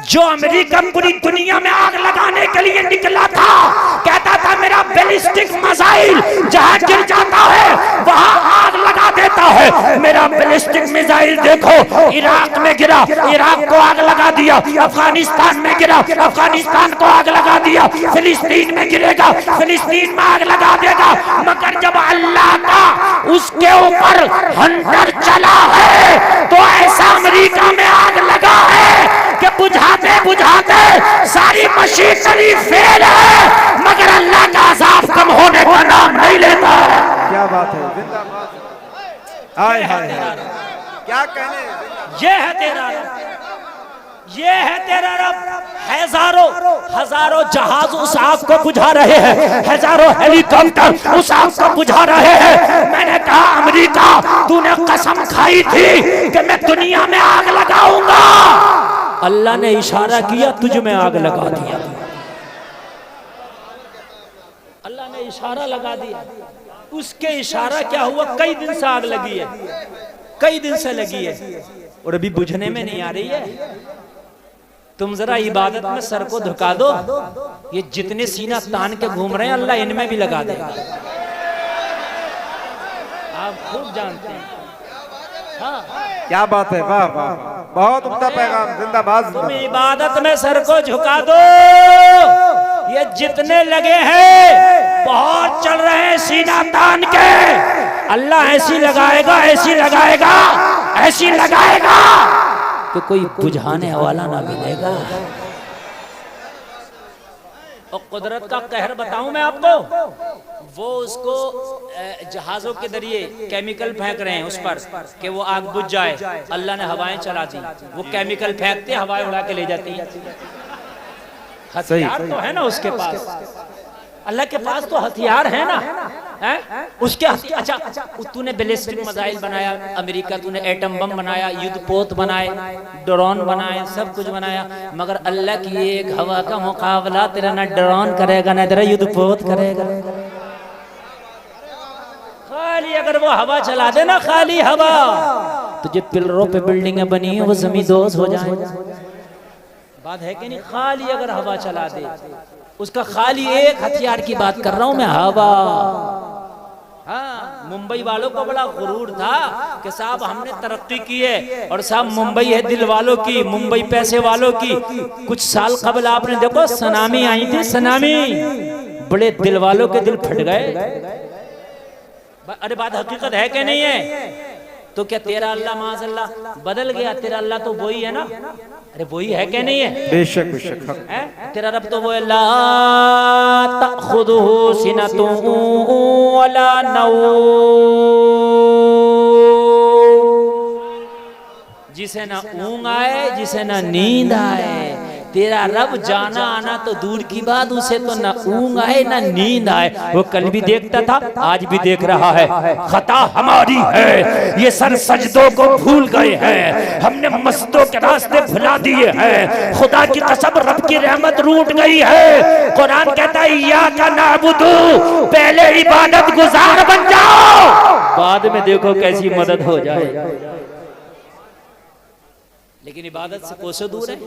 जो अमेरिका पूरी दुनिया में आग लगाने के लिए निकला था, कहता था मेरा बैलिस्टिक मिसाइल जहां गिर जाता है वहां आग लगा देता है। मेरा बैलिस्टिक मिसाइल देखो इराक में गिरा, इराक को आग लगा दिया, अफगानिस्तान में गिरा, अफगानिस्तान को आग लगा दिया, फिलिस्तीन में गिरेगा, फिलिस्तीन में आग लगा देगा। मगर जब अल्लाह का उसके ऊपर हंटर चला है तो ऐसा अमेरिका में आग लगा है कि बुझाते बुझाते सारी मशीनरी फेल है, मगर अल्लाह का अज़ाब कम होने का नाम नहीं लेता। क्या बात है, जिंदाबाद। हाय हाय क्या कहने, ये है तेरा रब, ये है तेरा रब। हजारों जहाज उस आग को बुझा रहे हैं, हजारों हेलीकॉप्टर उस आग को बुझा रहे हैं। मैंने कहा अमेरिका तूने कसम खाई थी कि मैं दुनिया में आग लगाऊंगा, अल्लाह ने इशारा किया तुझ में आग लगा दिया। अल्लाह ने इशारा लगा दिया, उसके इशारा क्या हुआ, कई दिन से आग लगी है, कई दिन से लगी है और अभी बुझने में नहीं आ रही है। तुम जरा इबादत में सर को झुका दो, ये जितने सीना तान के घूम रहे हैं अल्लाह इनमें भी लगा देगा। आप खूब जानते हैं। हाँ क्या बात है, वाह वाह, बहुत उम्दा पैगाम, जिंदाबाद। तुम इबादत में सर को झुका दो, ये जितने लगे हैं बहुत चल रहे हैं सीना तान के, अल्लाह ऐसी लगाएगा, ऐसी लगाएगा, ऐसी लगाएगा कि कोई बुझाने वाला ना मिलेगा। और कुदरत का कहर बताऊं मैं आपको, वो उसको जहाजों के जरिए केमिकल फेंक रहे हैं उस पर कि वो आग बुझ जाए। अल्लाह ने हवाएं चला दी, वो केमिकल फेंकते हवाएं उड़ा के ले जाती है। हथियार तो है ना उसके पास, अल्लाह के पास तो हथियार है ना, है उसके। अच्छा तूने बैलिस्टिक मिसाइल बनाया अमेरिका, तूने एटम बम बनाया, युद्धपोत बनाए, ड्रोन बनाए, सब कुछ बनाया, मगर अल्लाह की एक हवा का मुकाबला तेरा ना ड्रोन करेगा ना तेरा युद्धपोत करेगा। खाली अगर वो हवा चला दे ना, खाली हवा, तुझे पिलरों पे बिल्डिंगें बनी है वो जमींदोज हो जाए। बात है कि नहीं, खाली अगर हवा चला दे, उसका खाली एक हथियार की बात कर रहा हूं मैं, हवा। हाँ, मुंबई वालों को बड़ा गुरूर था कि साहब हमने तरक्की की है, और साहब मुंबई है दिल वालों की, मुंबई पैसे वालों की। कुछ साल कबल आपने देखो सुनामी आई थी, सुनामी, बड़े दिल वालों के दिल फट गए। अरे बात हकीकत है कि नहीं है? तो क्या तेरा अल्लाह माज़अल्लाह बदल गया? तेरा अल्लाह तो वही है ना, अरे वही है कि नहीं है? बेशक बेशक है तेरा रब तो वो है, ला तख़ुदुहु सिनतुन वला नौम, जिसे ना ऊँग आए, जिसे ना नींद आए। तेरा रब जाना आना तो दूर की बात, उसे तो ना ऊँग आए ना नींद आए। वो कल भी देखता था, आज भी देख रहा है। खता हमारी है, ये सर सजदों को भूल गए हैं, हमने मस्जिदों के रास्ते भुला दिए हैं। खुदा की कसम रब की रहमत रूठ गई है। कुरान कहता है इय्याका नअबुदु, पहले इबादत गुजार बन जाओ, बाद में देखो कैसी मदद हो जाए। लेकिन इबादत से कोसों दूर है।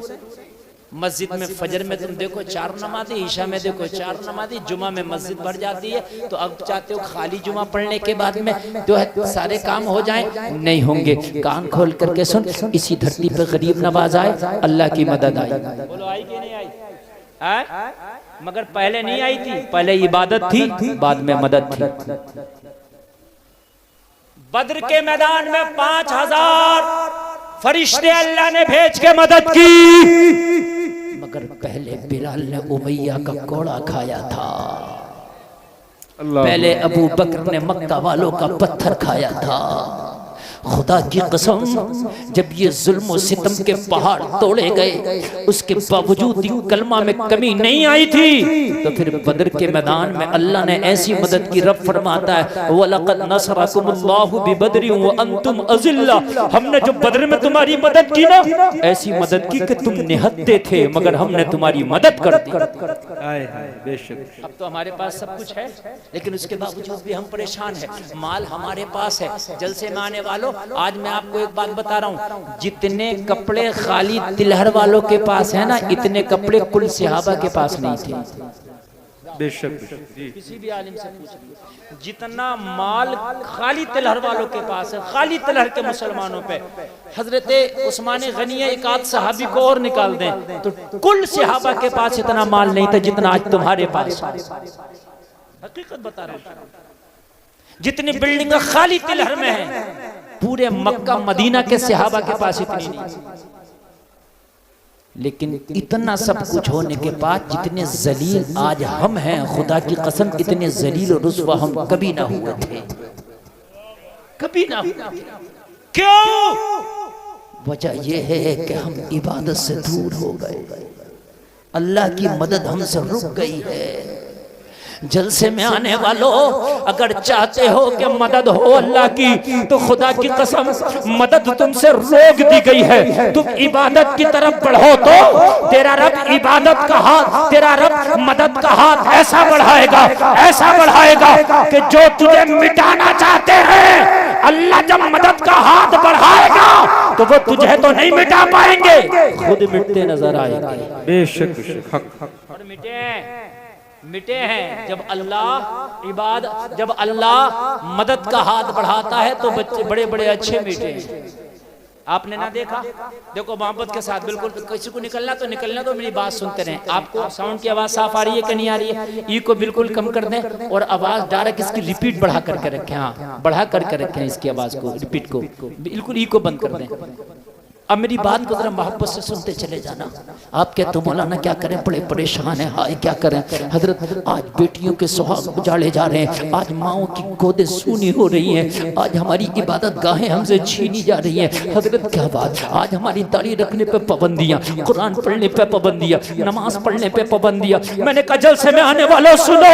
मस्जिद में फजर में तुम देखो 4 नमाज़ें, ईशा में देखो 4 नमाज़ें, जुमा में मस्जिद भर जाती है। तो अब चाहते हो खाली जुमा पढ़ने के बाद में जो है सारे काम हो जाएं? नहीं होंगे। कान खोल करके सुन, इसी धरती पर गरीब नवाज आए, अल्लाह की मदद आई। बोलो आई कि नहीं आई? मगर पहले नहीं आई थी, पहले इबादत थी, बाद में मदद थी। बद्र के मैदान में 5000 फरिश्ते अल्लाह ने भेज के मदद की, मगर पहले बिलाल ने उमैया का कोड़ा खाया था, पहले अबू बकर ने मक्का वालों का पत्थर खाया था। खुदा की कसम, जब ये जुल्म और सितम के पहाड़ तोड़े गए, उसके बावजूद भी कलमा में कमी नहीं आई थी। तो फिर बदर के मैदान में अल्लाह ने ऐसी मदद की। रब फरमाता है वलक़द नसरकुमुल्लाहु बिबद्रिन व अंतुम अज़िल्ला, हमने जो बदर में तुम्हारी मदद की ना, ऐसी मदद की कि तुम निहत्ते थे, मगर हमने तुम्हारी मदद कर दी। बेशक अब तो हमारे पास सब कुछ है, लेकिन उसके बावजूद भी हम परेशान हैं। माल हमारे पास है, जलसे में आने वालों आज मैं आपको एक बात बता रहा हूँ, जितने कपड़े खाली तिलहर वालों के पास है ना, इतने कपड़े कुल सहाबा के पास नहीं थे। बेशक किसी भी आलिम से पूछ लीजिए, जितना माल खाली तिलहर वालों के पास है, खाली तिलहर के मुसलमानों पे, हजरते उस्मान गनी एक आध सहाबी को और निकाल दें तो कुल सहाबा के पास इतना माल नहीं था जितना आज तुम्हारे पास। हकीकत बता रहा हूं, जितनी बिल्डिंग खाली तिलहर में है, पूरे मक्का मदीना के सहाबा के पास इतनी नहीं। लेकिन इतना सब कुछ होने के बाद जितने जलील आज हम हैं, खुदा की कसम इतने जलील और रुस्वा हम कभी ना हुए थे, कभी ना हुए। क्यों? वजह यह है कि हम इबादत से दूर हो गए, अल्लाह की मदद हमसे रुक गई है। जलसे में आने वालों, अगर चाहते हो कि मदद हो अल्लाह की, तो खुदा की कसम मदद तुमसे रोक दी गई है। तुम इबादत की तरफ बढ़ो तो तेरा रब इबादत का हाथ, तेरा रब मदद का हाथ ऐसा बढ़ाएगा, ऐसा बढ़ाएगा कि जो तुझे मिटाना चाहते हैं, अल्लाह जब मदद का हाथ बढ़ाएगा तो वो तुझे तो नहीं मिटा पाएंगे, खुद मिटते नजर आएंगे। बेशक और मिटे हैं जब अल्लाह मदद का हाथ बढ़ाता है तो बच्चे बड़े बड़े अच्छे मिटे हैं। आपने ना देखा? देखो मोहब्बत के साथ, बिल्कुल किसी को निकलना तो निकलना, तो मेरी बात सुनते रहें। आपको साउंड की आवाज साफ आ रही है कि नहीं आ रही है? ई को बिल्कुल कम कर दें और आवाज डायरेक्ट इसकी रिपीट बढ़ा करके रखें। हाँ, बढ़ा करके रखें इसकी आवाज को, रिपीट को बिल्कुल ई को बंद कर दें। अब मेरी बात को जरा मोहब्बत से सुनते चले जाना। आप कहते हो मौलाना क्या करें, बड़े परेशान है, हाय क्या करें। हजरत आज बेटियों के सुहाग उजाड़े जा रहे हैं, आज माओं की गोदें सूनी हो रही हैं, आज हमारी इबादत गाहें हमसे छीनी जा रही हैं। हजरत क्या बात, आज हमारी दाढ़ी रखने पे पाबंदियां, कुरान पढ़ने पे पाबंदियां, नमाज पढ़ने पे पाबंदियां। मैंने कहा जलसे में आने वालों सुनो,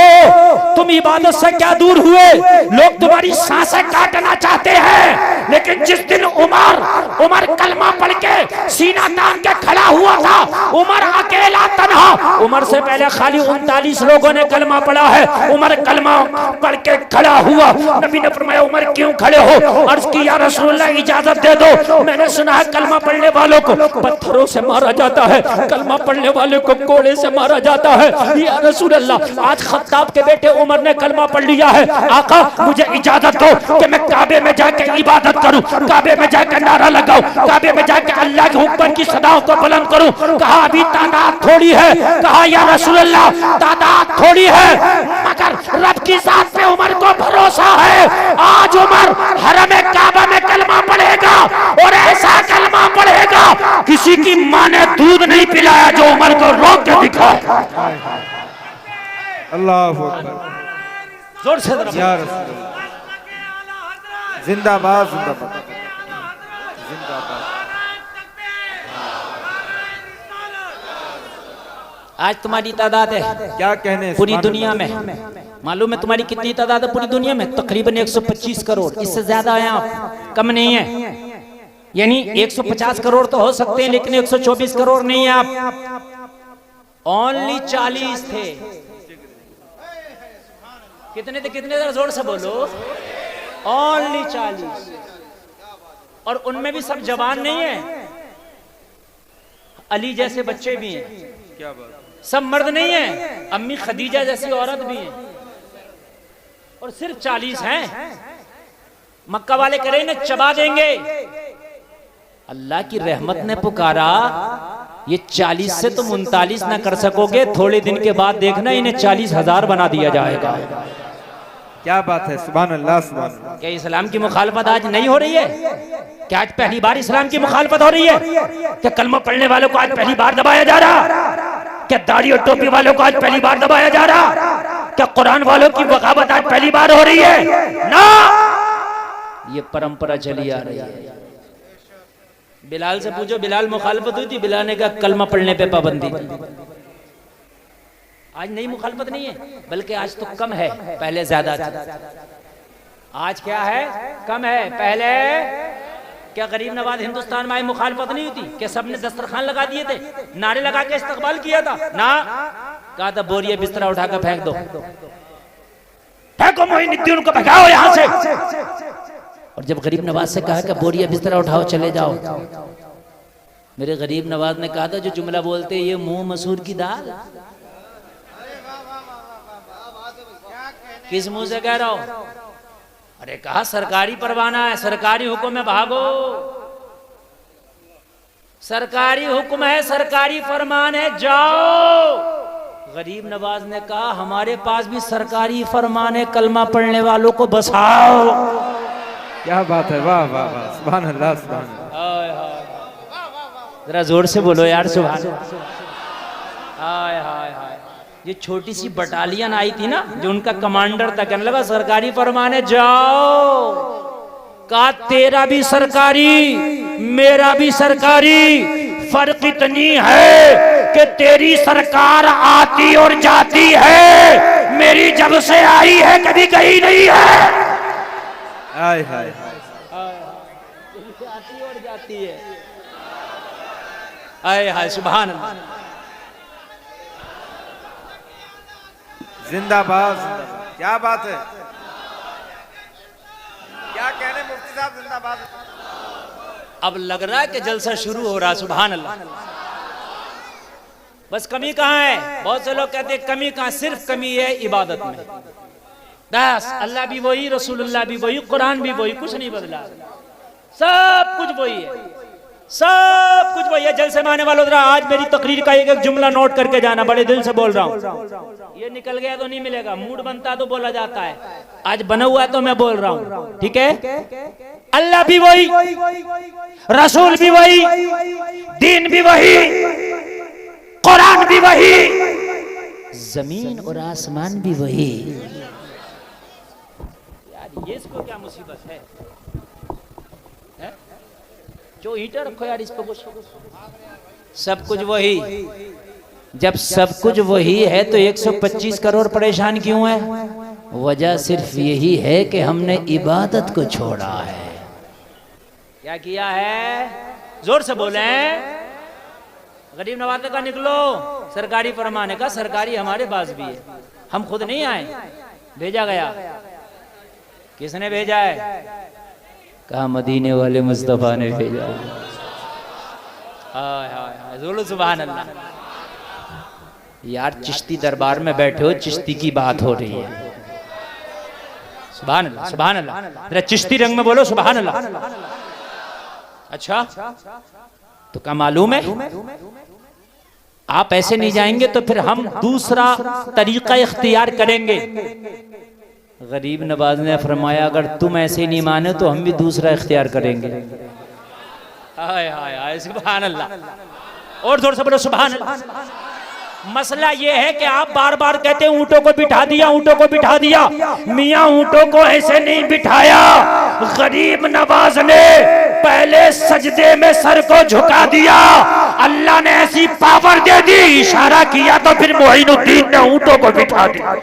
तुम इबादत से क्या दूर हुए? लोग तुम्हारी सांसें काटना चाहते हैं, लेकिन जिस दिन उमर कलमा पढ़ के सीना तान के खड़ा हुआ था, उमर अकेला तन्हा, उमर से पहले खाली 39 लोगों ने कलमा पढ़ा है, उमर कलमा पढ़ के खड़ा हुआ। नबी ने फरमाया उमर क्यों खड़े हो? अर्ज की या रसूलल्लाह इजाजत दे दो, मैंने सुना है कलमा पढ़ने वालों को पत्थरों से मारा जाता है, कलमा पढ़ने वाले को कोड़े से मारा जाता है। या रसूलल्लाह आज खत्ताब के बेटे उमर ने कलमा पढ़ लिया है, आका मुझे इजाजत दो कि मैं काबे में जाके इबादत करूं, काबे में जाकर नारा लगाऊं, काबे में जाके अल्लाह के हुक्म की सदाओं को बुलंद करूं। कहा अभी तादाद थोड़ी है, कहा या रसूलल्लाह तादाद थोड़ी है, मगर रब की जात पे उमर को भरोसा है। आज उमर हरम काबा में कलमा पढ़ेगा और ऐसा कलमा पढ़ेगा किसी की मां ने दूध नहीं पिलाया जो उमर को रोक के दिखाए। अल्लाहु अकबर, जोर से या रसूल, जिंदाबाद जिंदाबाद जिंदाबाद। आज तुम्हारी तादाद है क्या कहने पूरी दुनिया में, मालूम है तुम्हारी कितनी तादाद है पूरी दुनिया में? तकरीबन 125 करोड़, इससे ज्यादा है आप, कम नहीं है। यानी 150 करोड़ तो हो सकते हैं, लेकिन 124 करोड़ नहीं है आप। ओनली 40 थे। कितने थे? कितने? जरा जोर से बोलो। ओनली 40, और उनमें भी सब जवान नहीं है, अली जैसे बच्चे भी हैं। क्या बात, सब मर्द नहीं है, अम्मी खदीजा जैसी औरत भी है, और सिर्फ 40 हैं। मक्का वाले कह रहे हैं चबा देंगे। अल्लाह की रहमत ने पुकारा, ये 40 से तुम 39 ना कर सकोगे, थोड़े दिन के बाद देखना इन्हें 40,000 बना दिया जाएगा। क्या बात है, सुभान अल्लाह सुभान अल्लाह। क्या इस्लाम की मुखालफत आज नहीं हो रही है? क्या आज पहली बार इस्लाम की मुखालफत हो रही है? क्या कलमा पढ़ने वालों को आज पहली बार दबाया जा रहा? क्या दाढ़ी और टोपी वालों को आज पहली बार दबाया जा रहा? क्या कुरान वालों की बगावत आज पहली बार हो रही है? ना, ये परंपरा चली आ रही है। बिलाल से पूछो, बिलाल मुखालफत हुई थी? बिलाल ने कहा कलमा पढ़ने पे पाबंदी। आज नई मुखालफत नहीं है, बल्कि आज तो कम है, पहले ज्यादा था। आज क्या है? कम है। पहले क्या गरीब नवाज हिंदुस्तान में आई मुखालफत नहीं होती? क्या सबने दस्तरखान लगा दिए थे, नारे लगा के इस्तकबाल किया था? ना, कहा था बोरिया बिस्तरा उठाकर फेंक दो, फेंको मोइनुद्दीन को भगाओ यहां से। और जब गरीब नवाज से कहा कि बोरिया बिस्तरा उठाओ चले जाओ, मेरे गरीब नवाज ने कहा था जो जुमला बोलते ये मुंह मसूर की दाल, किस मुंह से कह रहा हो? अरे कहा सरकारी परवाना है, सरकारी हुक्म है, भागो, सरकारी हुक्म है, सरकारी फरमान है, जाओ। गरीब नवाज ने कहा हमारे पास भी सरकारी फरमान है, कलमा पढ़ने वालों को बसाओ। क्या बात है, वाह वाह वाह, सुभान अल्लाह सुभान अल्लाह। जरा जोर से बोलो यार सुभान। हाय हाय हाय, ये छोटी सी बटालियन आई थी ना, जो उनका कमांडर था, कहने लगा सरकारी फरमान है, जाओ। कहा तेरा भी सरकारी, मेरा भी सरकारी, फर्क इतनी है कि तेरी सरकार आती और जाती है, मेरी जब से आई है कभी गई नहीं है। हाय हाय आती और जाती है। हाय हाय सुभान अल्लाह। जिंदाबाद जिंदाबाद, क्या बात है, क्या कहने मुफ्ती साहब, जिंदाबाद। अब लग रहा है कि जलसा शुरू हो रहा, सुभान अल्लाह। बस कमी कहाँ है? बहुत से लोग कहते हैं कमी कहाँ, सिर्फ कमी है इबादत में। बस अल्लाह भी वही, रसूलुल्लाह भी वही, कुरान भी वही, कुछ नहीं बदला, सब कुछ वही है, सब कुछ वही है। जलसे में आने वालों, आज मेरी तकरीर का एक एक जुमला नोट करके जाना, बड़े दिल से बोल रहा हूँ। ये निकल गया तो नहीं मिलेगा, मूड बनता तो बोला जाता है, आज बना हुआ तो मैं बोल रहा हूँ, ठीक है। अल्लाह भी वही, रसूल भी वही, दीन भी वही, कुरान भी वही, जमीन और आसमान भी वही। यार ये इसको क्या मुसीबत है? जो ईंटें रखो यार इस पर कुछ, सब कुछ वही। जब सब कुछ वही है तो 125 करोड़ परेशान क्यों है? वजह सिर्फ यही है कि हमने इबादत को छोड़ा है। क्या किया है? जोर से बोले। गरीब नवाज का निकलो, सरकारी फरमाने का, सरकारी हमारे पास भी है, हम खुद नहीं आए, भेजा गया। किसने भेजा है? कहा मदीने वाले मुस्तफा ने भेजा। हाय हाय हाय, बोलो सुभान अल्लाह। यार चिश्ती दरबार में बैठे हो, चिश्ती की बात हो रही है, सुभान अल्लाह सुभान अल्लाह। जरा चिश्ती रंग में बोलो सुभान अल्लाह। अच्छा तो क्या मालूम है, आप ऐसे नहीं जाएंगे तो फिर हम दूसरा तरीका इख्तियार करेंगे। गरीब नवाज ने फरमाया अगर तुम ऐसे नहीं माने तो हम भी दूसरा इख्तियार करेंगे। हाय हाय हाय सुभान अल्लाह। और जोर से बोलो सुभान अल्लाह। मसला ये है कि आप बार बार कहते हैं ऊंटों को बिठा दिया, ऊंटों को बिठा दिया। मियां ऊंटों को ऐसे नहीं बिठाया, गरीब नवाज ने पहले सजदे में सर को झुका दिया, अल्लाह ने ऐसी पावर दे दी, इशारा किया तो फिर मोइनुद्दीन ने ऊंटों को बिठा दिया।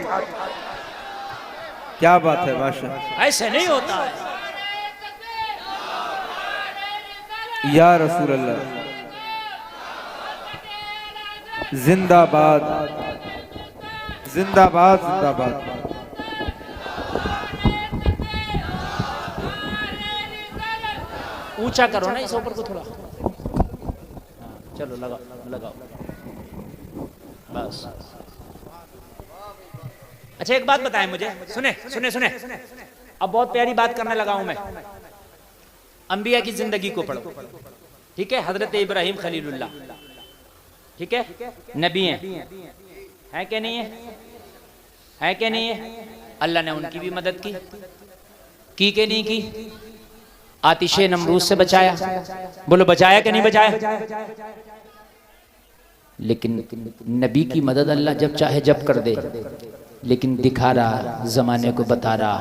क्या बात है, माशाअल्लाह। ऐसे नहीं होता है या रसूल अल्लाह, जिंदाबाद जिंदाबाद जिंदाबाद। ऊंचा करो ना इस ऊपर को थोड़ा, चलो लगाओ लगाओ बस। अच्छा एक बात बताएं मुझे, सुने सुने सुने, अब बहुत प्यारी बात करने लगा हूं मैं। अंबिया की जिंदगी को पढ़ो, ठीक है। हजरत इब्राहिम खलीलुल्लाह, ठीक है, नबी हैं क्या नहीं है क्या नहीं है? अल्लाह ने उनकी भी मदद की के नहीं की? आतिशे नमरूज से बचाया, बोलो बचाया कि नहीं बचाया? लेकिन नबी की मदद अल्लाह जब चाहे जब कर दे, लेकिन दिखा रहा, जमाने को बता रहा।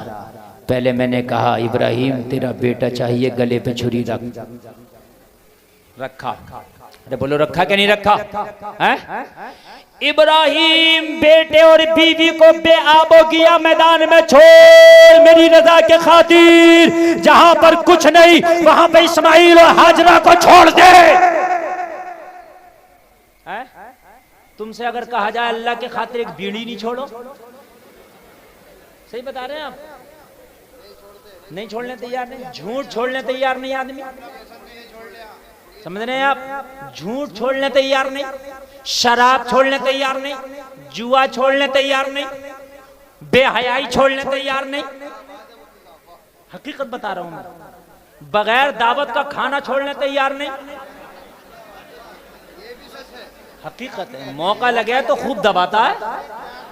पहले मैंने कहा इब्राहिम तेरा बेटा चाहिए, गले पे छुरी रखा। अरे बोलो रखा क्या नहीं रखा है? इब्राहिम बेटे और बीवी को बेआबो किया, मैदान में छोड़ मेरी रजा के खातिर, जहां पर कुछ नहीं वहां पे इस्माइल और हाजरा को छोड़ दे। तुमसे अगर कहा जाए अल्लाह के खातिर एक बीड़ी नहीं छोड़ो, सही बता रहे हैं आप? नहीं छोड़ने तैयार नहीं, झूठ छोड़ने तैयार नहीं आदमी, समझ रहे हैं आप? झूठ छोड़ने तैयार नहीं, शराब छोड़ने तैयार नहीं, जुआ छोड़ने तैयार नहीं, बेहयाई छोड़ने तैयार नहीं। हकीकत बता रहा हूं मैं। बगैर दावत का खाना छोड़ने तैयार नहीं। हकीकत है, मौका लगे तो खूब दबाता है।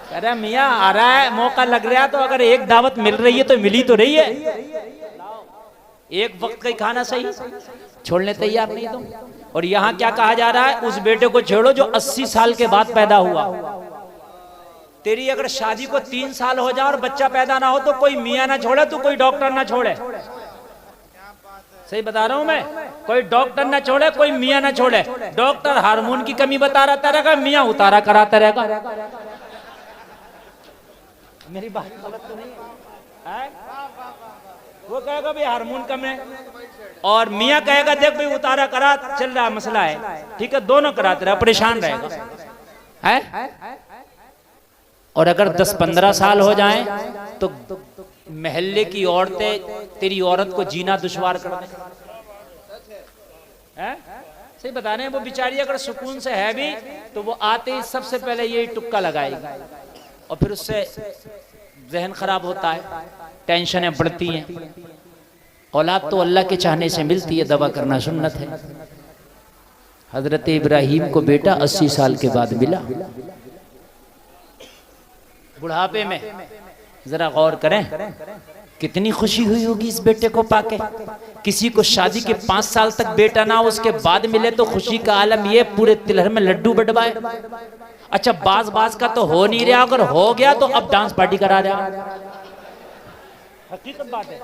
कह रहा मियाँ आ रहा है, मौका लग रहा है, तो अगर एक दावत मिल रही है तो मिली तो रही है, एक वक्त का ही खाना सही, छोड़ने तैयार नहीं तुम। और यहाँ क्या कहा जा रहा है? उस बेटे को छेड़ो जो 80 साल के बाद पैदा हुआ। तेरी अगर शादी को 3 साल हो जाए और बच्चा पैदा ना हो तो कोई मियाँ ना छोड़े, तो कोई डॉक्टर ना छोड़े। सही बता रहा हूं मैं, कोई डॉक्टर ना छोड़े, कोई मियाँ ना छोड़े। डॉक्टर हार्मोन की कमी बता रहा रहेगा, मियाँ उतारा कराता रहेगा। मेरी बात गलत तो नहीं है? वो कहेगा भाई हार्मोन कम है, और मियाँ कहेगा देख भाई उतारा करा, चल रहा मसला है, ठीक है, दोनों कराते रहे, परेशान रहेगा है। और अगर 10-15 साल हो जाएं तो महल्ले की औरतें तेरी औरत को जीना दुश्वार कर दें। सही बता रहे हैं, वो बेचारी अगर सुकून से है भी तो वो आते ही सबसे पहले यही टुक्का लगाएगी, और फिर उससे जहन खराब होता है, टेंशनें बढ़ती हैं। औलाद तो अल्लाह के चाहने से मिलती है, दवा करना सुन्नत है। हजरत इब्राहिम को बेटा 80 साल के बाद मिला, बुढ़ापे में। जरा गौर करें, कितनी खुशी हुई होगी इस बेटे को पाके। किसी को शादी के 5 साल तक बेटा ना उसके बाद मिले तो खुशी का आलम ये, पूरे तिलहर में लड्डू बटवाए। अच्छा बाज का तो हो नहीं रहा, अगर हो गया तो अब डांस पार्टी करा रहा। हकीकत बात है,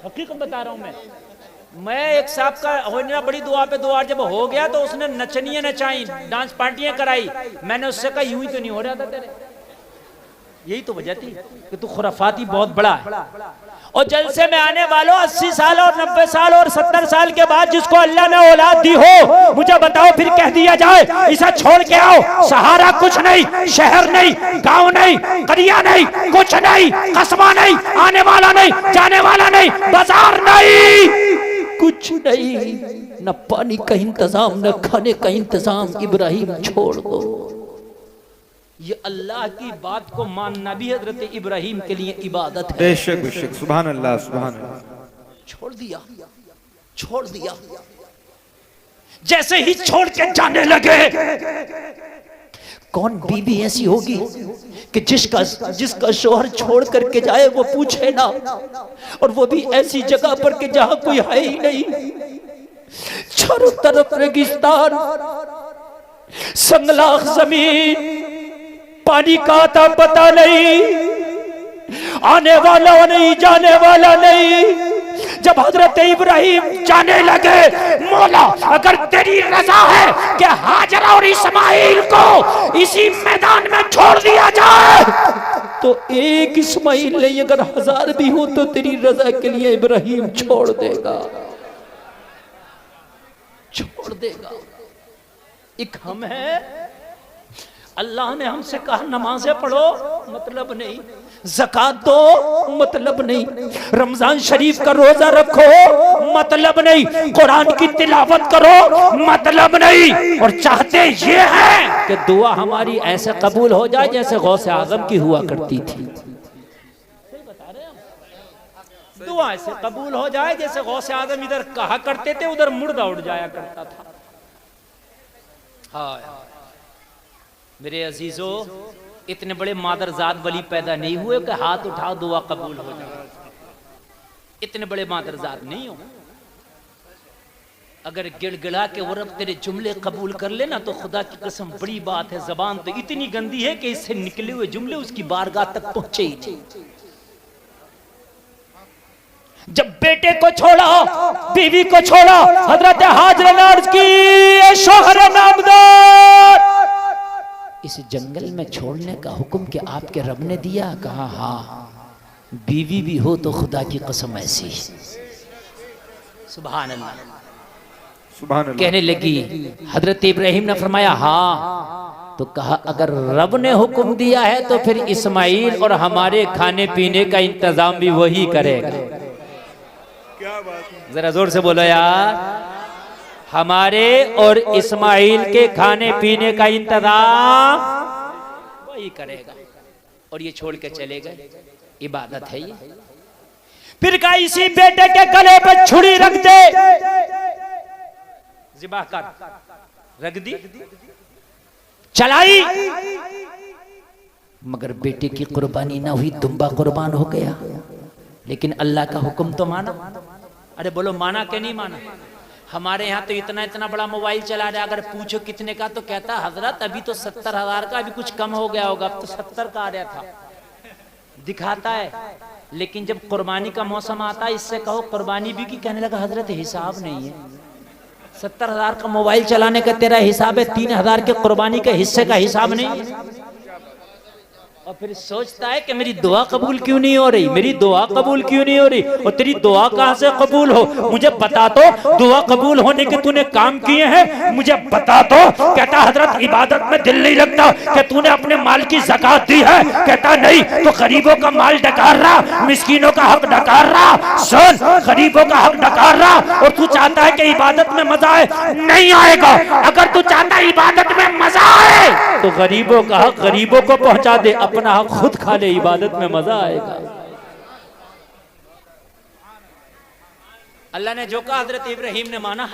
हकीकत बता रहा हूं मैं एक साहब का होना बड़ी दुआ पे दुआ, जब हो गया तो उसने नचनियां नचाई, डांस पार्टियां कराई। मैंने उससे कहा यूं ही तो नहीं हो रहा था तेरे। यही तो वजह थी कि तू खुराफाती बहुत बड़ा है। और जलसे में आने वालों 80 साल और 90 साल और 70 साल के बाद जिसको अल्लाह ने औलाद दी हो, मुझे बताओ फिर कह दिया जाए इसे छोड़ के आओ। सहारा कुछ नहीं, शहर नहीं, गांव नहीं, करिया नहीं, कुछ नहीं, कस्बा नहीं, आने वाला नहीं, जाने वाला नहीं, बाजार नहीं, कुछ नहीं, न पानी का इंतजाम, न खाने का इंतजाम। इब्राहिम छोड़ दो। ये अल्लाह की बात को मानना भी हजरत इब्राहिम के लिए इबादत है। बेशक बेशक, सुभान अल्लाह सुभान अल्लाह। छोड़ दिया, छोड़ दिया। जैसे ही छोड़ के जाने लगे, कौन बीबी ऐसी होगी कि जिसका शोहर छोड़ करके जाए वो पूछे ना, और वो भी ऐसी जगह पर कि जहां कोई है ही नहीं, चारों तरफ रेगिस्तान, संगलाख जमीन, पानी का आता पता नहीं, आने वाला नहीं, जाने वाला नहीं। जब हजरत इब्राहिम जाने लगे, मौला अगर तेरी रजा है कि हाजरा और इस्माइल को इसी मैदान में छोड़ दिया जाए, तो एक इस्माइल नहीं अगर 1000 भी हो तो तेरी रजा के लिए इब्राहिम छोड़ देगा, छोड़ देगा। एक हम है, अल्लाह ने हमसे कहा नमाजें पढ़ो, मतलब नहीं, ज़कात दो, मतलब नहीं, रमजान शरीफ का रोजा रखो, मतलब नहीं, कुरान की तिलावत करो, मतलब नहीं। और चाहते ये हैं कि दुआ हमारी ऐसे कबूल हो जाए जैसे गौसे आजम की हुआ करती थी। दुआ ऐसे कबूल हो जाए जैसे गौसे आजम इधर कहा करते थे उधर मुर्दा उड़ जाया करता था। हाँ मेरे अजीजों, इतने बड़े मादरजाद वली पैदा नहीं हुए कि हाथ उठाओ दुआ कबूल हो जाए। इतने बड़े मादरजाद नहीं हो। अगर गिड़गिड़ा के वो रब तेरे जुमले कबूल कर लेना तो खुदा की कसम बड़ी बात है। जबान तो इतनी गंदी है कि इससे निकले हुए जुमले उसकी बारगाह तक पहुंचे ही नहीं। जब बेटे को छोड़ा, बीवी को छोड़ा, हजरत हाजरा ने अर्ज की शोहर नामदार, इस जंगल में छोड़ने का हुक्म कि आपके रब ने दिया? कहा हाँ, बीवी भी हो तो खुदा की कसम ऐसी। सुभान अल्लाह, सुभान अल्लाह। कहने लगी हजरत इब्राहिम ने फरमाया हाँ, तो कहा अगर रब ने हुक्म दिया है तो फिर इस्माइल और हमारे खाने पीने का इंतजाम भी वही करेगा। क्या बात है। जरा जोर से बोलो यार। हमारे और इस्माइल के खाने पीने का इंतजाम वही करेगा, और ये छोड़ के चले गए। इबादत है ये। फिर कहा इसी बेटे के गले पे छुरी रख दे, ज़िबा कर, रख दी, चलाई, मगर बेटे की कुर्बानी ना हुई, दुम्बा कुर्बान हो गया। लेकिन अल्लाह का हुक्म तो माना। अरे बोलो माना कि नहीं माना? हमारे यहाँ तो इतना इतना बड़ा मोबाइल चला रहा है, अगर पूछो कितने का तो कहता हजरत अभी तो 70,000 का, अभी कुछ कम हो गया होगा, अब तो 70 का आ रहा था, दिखाता है। लेकिन जब कुर्बानी का मौसम आता है, इससे कहो कुर्बानी भी की, कहने लगा हजरत हिसाब नहीं है, 70,000 का मोबाइल चलाने का तेरा हिसाब है, 3,000 के कुर्बानी के हिस्से का हिसाब नहीं है। और फिर सोचता है कि मेरी दुआ कबूल क्यों नहीं हो रही, मेरी दुआ कबूल क्यों नहीं हो रही, और तेरी दुआ कहां से कबूल हो, मुझे बता तो, दुआ कबूल होने के तूने काम किए हैं, मुझे बता तो। कहता हजरत इबादत में दिल नहीं लगता, कि तूने अपने माल की ज़कात दी है, कहता नहीं, तो गरीबों का माल डकार रहा, मिस्कीनों का हक डकार रहा, सुन, गरीबों का हक डकार रहा, और तू चाहता है कि इबादत में मजा आए, नहीं आएगा। अगर तू चाहता है इबादत में मजा आए, तो गरीबों का हक गरीबों को पहुंचा दे, अपना हक खुद खा ले, इबादत में मजा आएगा। अल्लाह ने जो कहा हजरत इब्राहिम ने माना,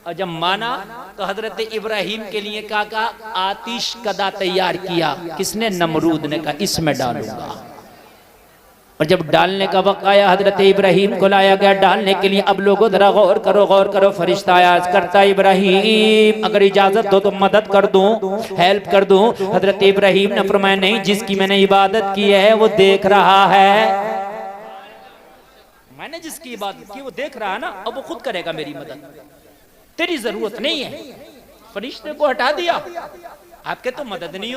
और जब माना तो हजरत इब्राहिम के लिए कहा आतिश कदा तैयार किया, किसने? नमरूद ने कहा इसमें डालूंगा। और जब डालने का वक्त आया, हजरत इब्राहिम को लाया गया डालने के लिए। अब लोगों जरा गौर करो, फरिश्ता आया, करता इब्राहिम अगर इजाजत दो तो मदद कर दूं, हेल्प कर दूं। हजरत इब्राहिम ने फरमाया नहीं, जिसकी मैंने इबादत की है वो देख रहा है, मैंने जिसकी इबादत की वो देख रहा है ना, अब वो खुद करेगा मेरी मदद, तेरी जरूरत नहीं है। फरिश्ते को हटा दिया, आपके तो मदद नहीं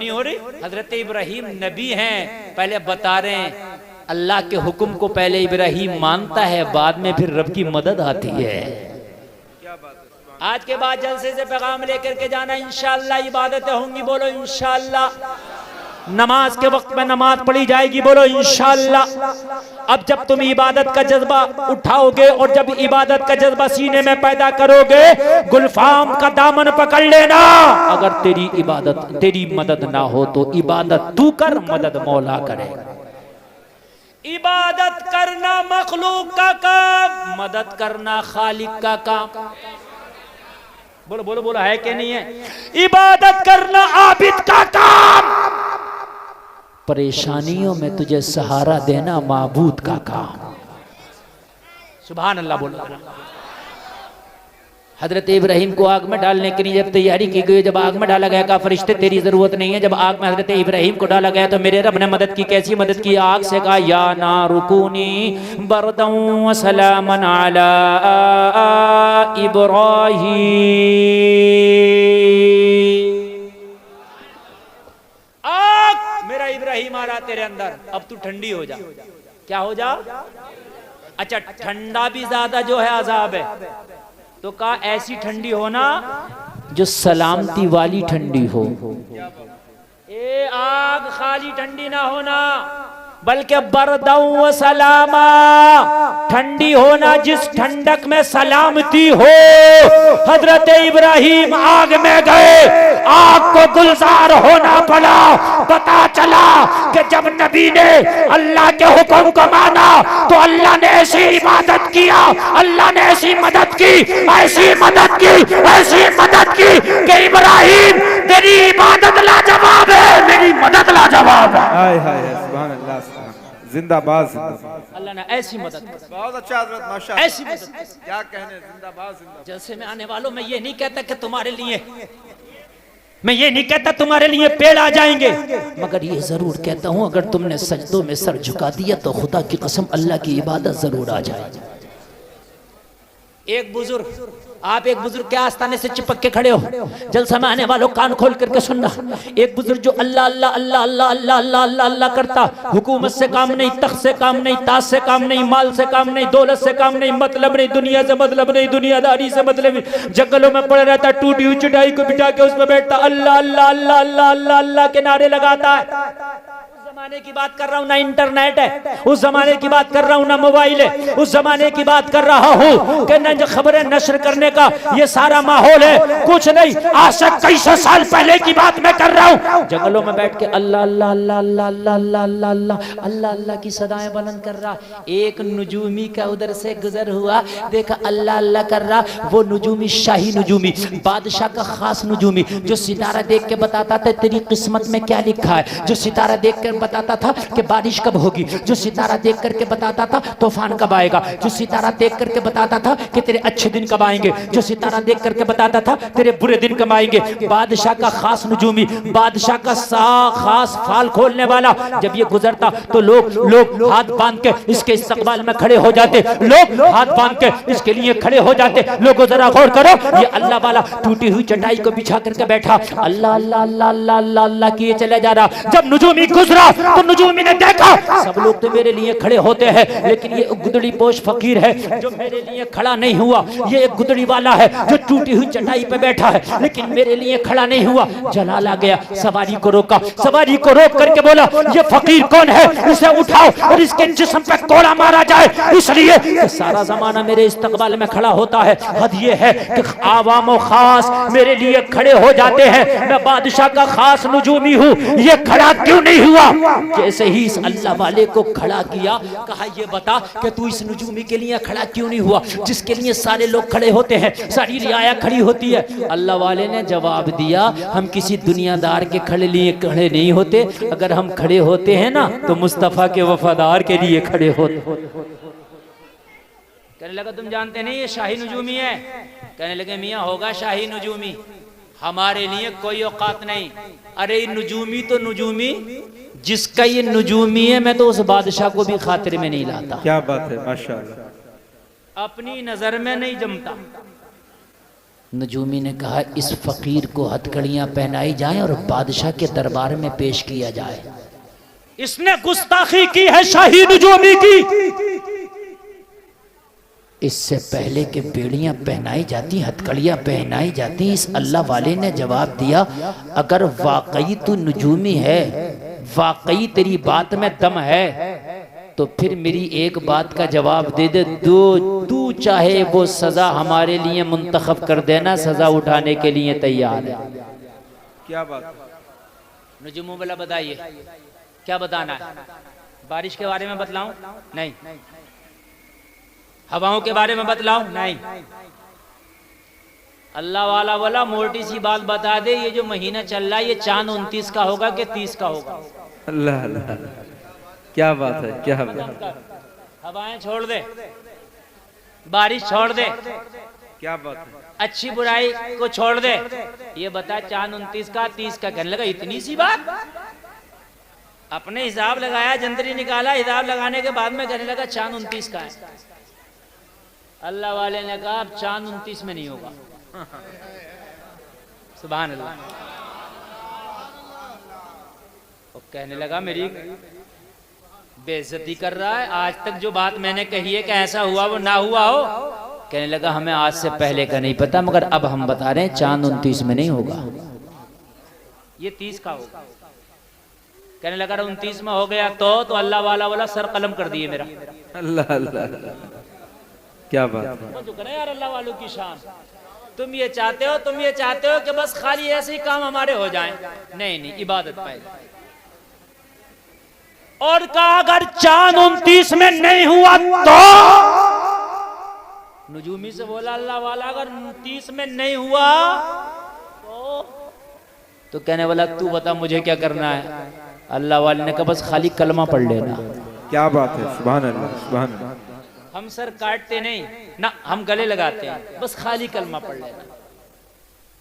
हो रही। हजरत इब्राहिम नबी हैं, पहले बता रहे हैं अल्लाह के हुक्म को पहले इब्राहिम मानता है, बाद में फिर रब की मदद आती है। आज के बाद जलसे से पैगाम लेकर के जाना, इंशाअल्लाह इबादतें होंगी, बोलो इंशाअल्लाह। नमाज के वक्त में नमाज पढ़ी जाएगी, बोलो इंशाअल्लाह। अब जब तुम इबादत का जज्बा उठाओगे और जब इबादत का जज्बा सीने में पैदा करोगे, गुलफाम का दामन पकड़ लेना। अगर तेरी इबादत, तेरी मदद ना हो तो इबादत तू कर, मदद मौला करे। इबादत करना मखलूक का काम, मदद करना खालिक का काम। बोलो बोलो बोलो, है कि नहीं है? इबादत करना आबिद का काम, परेशानियों में तुझे सहारा देना माबूद का काम। सुभान अल्लाह बोलो। हजरत इब्राहिम को आग में डालने के लिए जब तैयारी की गई, जब आग में डाला गया, कहा फरिश्ते तेरी जरूरत नहीं है। जब आग में हजरत इब्राहिम को डाला गया तो मेरे रब ने मदद की। कैसी मदद की? आग से कहा या नारुकुनी बरदन व सलामन अला इब्राहिम। आग मेरा इब्राहिम आ रहा तेरे अंदर, अब तू ठंडी हो जा। क्या हो जा? अच्छा, ठंडा भी ज्यादा जो है अजाब है, तो कहा ऐसी ठंडी होना जो सलामती वाली ठंडी हो। ए आग खाली ठंडी ना होना, बल्कि बरदौ व सलामा, ठंडी होना जिस ठंडक में सलामती हो। हजरत इब्राहिम आग में गए, आग को गुलजार होना पड़ा। पता चला कि जब नबी ने अल्लाह के हुक्म को माना तो अल्लाह ने ऐसी इबादत किया, अल्लाह ने ऐसी मदद की, ऐसी मदद की, ऐसी मदद की कि इब्राहिम तेरी इबादत लाजवाब है, मेरी मदद लाजवाब है। हाय हाय सुभान अल्लाह, जिंदाबाद। अल्लाह ने ऐसी मदद, बहुत अच्छा हजरत, माशाअल्लाह, ऐसी मदद। क्या कहने, जिंदाबाद जिंदाबाद। जलसे में आने वालों में ये नहीं कहता कि तुम्हारे लिए, मैं ये नहीं कहता तुम्हारे लिए पेड़ आ जाएंगे, मगर ये जरूर कहता हूं अगर तुमने सजदों में सर झुका दिया तो खुदा की कसम अल्लाह की इबादत जरूर आ जाए। एक बुजुर्ग, आप एक बुजुर्ग के आस्थाने से चिपक के खड़े हो, जलसा में आने वालों कान खोल करके सुनना। एक बुजुर्ग जो अल्लाह अल्लाह अल्लाह अल्लाह अल्लाह अल्लाह अल्लाह अल्लाह करता, हुकूमत से काम नहीं, तख्त से काम नहीं, ताज से काम नहीं, माल से काम नहीं, दौलत से काम नहीं, मतलब नहीं, दुनिया से मतलब नहीं, दुनियादारी से मतलब नहीं, जंगलों में पड़े रहता, टूटी हुई चटाई को बिठा के उसमें बैठता, अल्लाह अल्लाह अल्लाह अल्लाह अल्लाह अल्लाह के नारे लगाता है। जमाने की बात कर रहा हूँ ना इंटरनेट है, उस जमाने की बात कर रहा हूँ ना मोबाइल है, उस जमाने की बात कर रहा हूँ कि न खबरें नशर करने का ये सारा माहौल है। कुछ नहीं, आज से कई सौ साल पहले की बात मैं कर रहा हूँ। जंगलों में बैठ के अल्लाह अल्लाह अल्लाह अल्लाह अल्लाह अल्लाह अल्लाह अल्लाह अल्लाह अल्लाह की सदाएं बुलंद कर रहा। एक नुजूमी का उधर से गुजर हुआ, देखा अल्लाह अल्लाह कर रहा। वो नुजूमी शाही नुजूमी, बादशाह का खास नुजूमी, जो सितारा देख के बताता था तेरी किस्मत में क्या लिखा है, जो सितारा देख कर बताता था कि बारिश कब होगी, जो सितारा देख करके बताता था तूफान कब आएगा, जो सितारा देख करके बताता था कि तेरे अच्छे दिन कब आएंगे, जो सितारा देख करके बताता था तेरे बुरे दिन कब आएंगे। बादशाह का खास नुजूमी, बादशाह का खास फाल खोलने वाला जब ये गुजरता तो लोग हाथ बांध के इसके इस्तकबाल में खड़े हो जाते, लोग हाथ बांध के इसके लिए खड़े हो जाते। लोगों जरा गौर करो, ये अल्लाह वाला टूटी हुई चटाई को बिछा करके बैठा अल्लाह अल्लाह अल्लाह अल्लाह अल्लाह अल्लाह किए चले जा रहा। जब नुजूमी गुजरा तो नुजूमी ने देखा सब लोग तो मेरे लिए खड़े होते हैं, लेकिन ये गुदड़ी पोश फकीर है जो मेरे लिए खड़ा नहीं हुआ। ये एक गुदड़ी वाला है जो टूटी हुई चटाई पे बैठा है, लेकिन मेरे लिए खड़ा नहीं हुआ। जलाल आ गया, सवारी को रोका, सवारी को रोक करके बोला ये फकीर कौन है, इसे उठाओ और इसके जिस्म पे कोड़ा मारा जाए, इसलिए कि सारा जमाना मेरे इस्तकबाल में खड़ा होता है। हद ये है कि आवाम और खास मेरे लिए खड़े हो जाते हैं, मैं बादशाह का खास नुजूमी हूँ, ये खड़ा क्यों नहीं हुआ। जैसे ही इस अल्लाह वाले को खड़ा किया, कहा ये बता कि तू इस नुजूमी के लिए खड़ा क्यों नहीं हुआ, जिसके लिए सारे लोग खड़े होते हैं, सारी रियाया खड़ी होती है। अल्लाह वाले ने जवाब दिया हम किसी दुनियादार के खड़े लिए खड़े नहीं होते, अगर हम खड़े होते हैं ना तो मुस्तफा के वफादार के लिए खड़े होते। कहने लगा तुम जानते नहीं ये शाही नुजूमी है। कहने लगे मियाँ होगा शाही नुजूमी, हमारे लिए कोई औकात नहीं। अरे नुजूमी तो नुजूमी, जिसका ये नुजूमी है मैं तो उस बादशाह को भी खातिर में नहीं लाता। क्या बात है, माशाअल्लाह। अपनी नजर में नहीं जमता। नुजूमी ने कहा इस फकीर को हथकड़ियां पहनाई जाए और बादशाह के दरबार में पेश किया जाए। इसने गुस्ताखी की है शाही नुजूमी की। इससे पहले कि बेड़ियां पहनाई जाती, हथकड़ियां पहनाई जाती, इस अल्लाह वाले ने जवाब दिया अगर वाकई तू नुजूमी है, वाकई तेरी बात में दम है, तो फिर मेरी एक बात का जवाब दे दे, तू चाहे वो सजा हमारे लिए मुंतखब कर देना, सजा उठाने के लिए तैयार है। क्या बात। नुजूम वाला बताइए क्या बताना है? बारिश के बारे में बतलाऊं? नहीं। हवाओं के बारे में बतलाऊं? नहीं। अल्लाह वाला बोला मोटी सी बात बता दे, ये जो महीना चल रहा है ये चांद 29 का होगा कि 30 का होगा? अल्लाह अल्लाह, क्या बात है, क्या बात। हवाएं छोड़ दे, बारिश छोड़ दे, क्या बात है, अच्छी बुराई को छोड़ दे, ये बता चांद 29 का 30 का। कहने लगा इतनी सी बात। अपने हिसाब लगाया, जंतरी निकाला, हिसाब लगाने के बाद में कहने लगा चांद 29 का है। अल्लाह वाले ने कहा अब चांद 29 में नहीं होगा। सुभान अल्लाह। और कहने लगा मेरी बेइज्जती कर रहा है, आज तक जो बात मैंने कही है कि ऐसा हुआ वो ना हुआ हो। कहने लगा हमें आज से पहले का नहीं पता, मगर अब हम बता रहे हैं चांद 29 में नहीं होगा, ये 30 का होगा। कहने लगा 29 में हो गया तो अल्लाह वाला बोला सर कलम कर दिए मेरा। अल्लाह अल्लाह, क्या बात है। तो करे यार अल्लाह वालों की शान। तुम ये चाहते हो कि बस खाली ऐसे ही काम हमारे हो जाएं? नहीं नहीं, इबादत पहले। और कहा अगर चांद 29 में नहीं हुआ तो? नुजूमी से बोला अल्लाह वाला अगर 29 में नहीं हुआ तो कहने वाला तू बता मुझे क्या करना है? अल्लाह वाले ने कहा बस खाली कलमा पढ़ लेना। क्या बात है, सुभान अल्लाह, सुभान अल्लाह। हम सर काटते नहीं ना, हम गले लगाते हैं, बस खाली कलमा पढ़ लेना।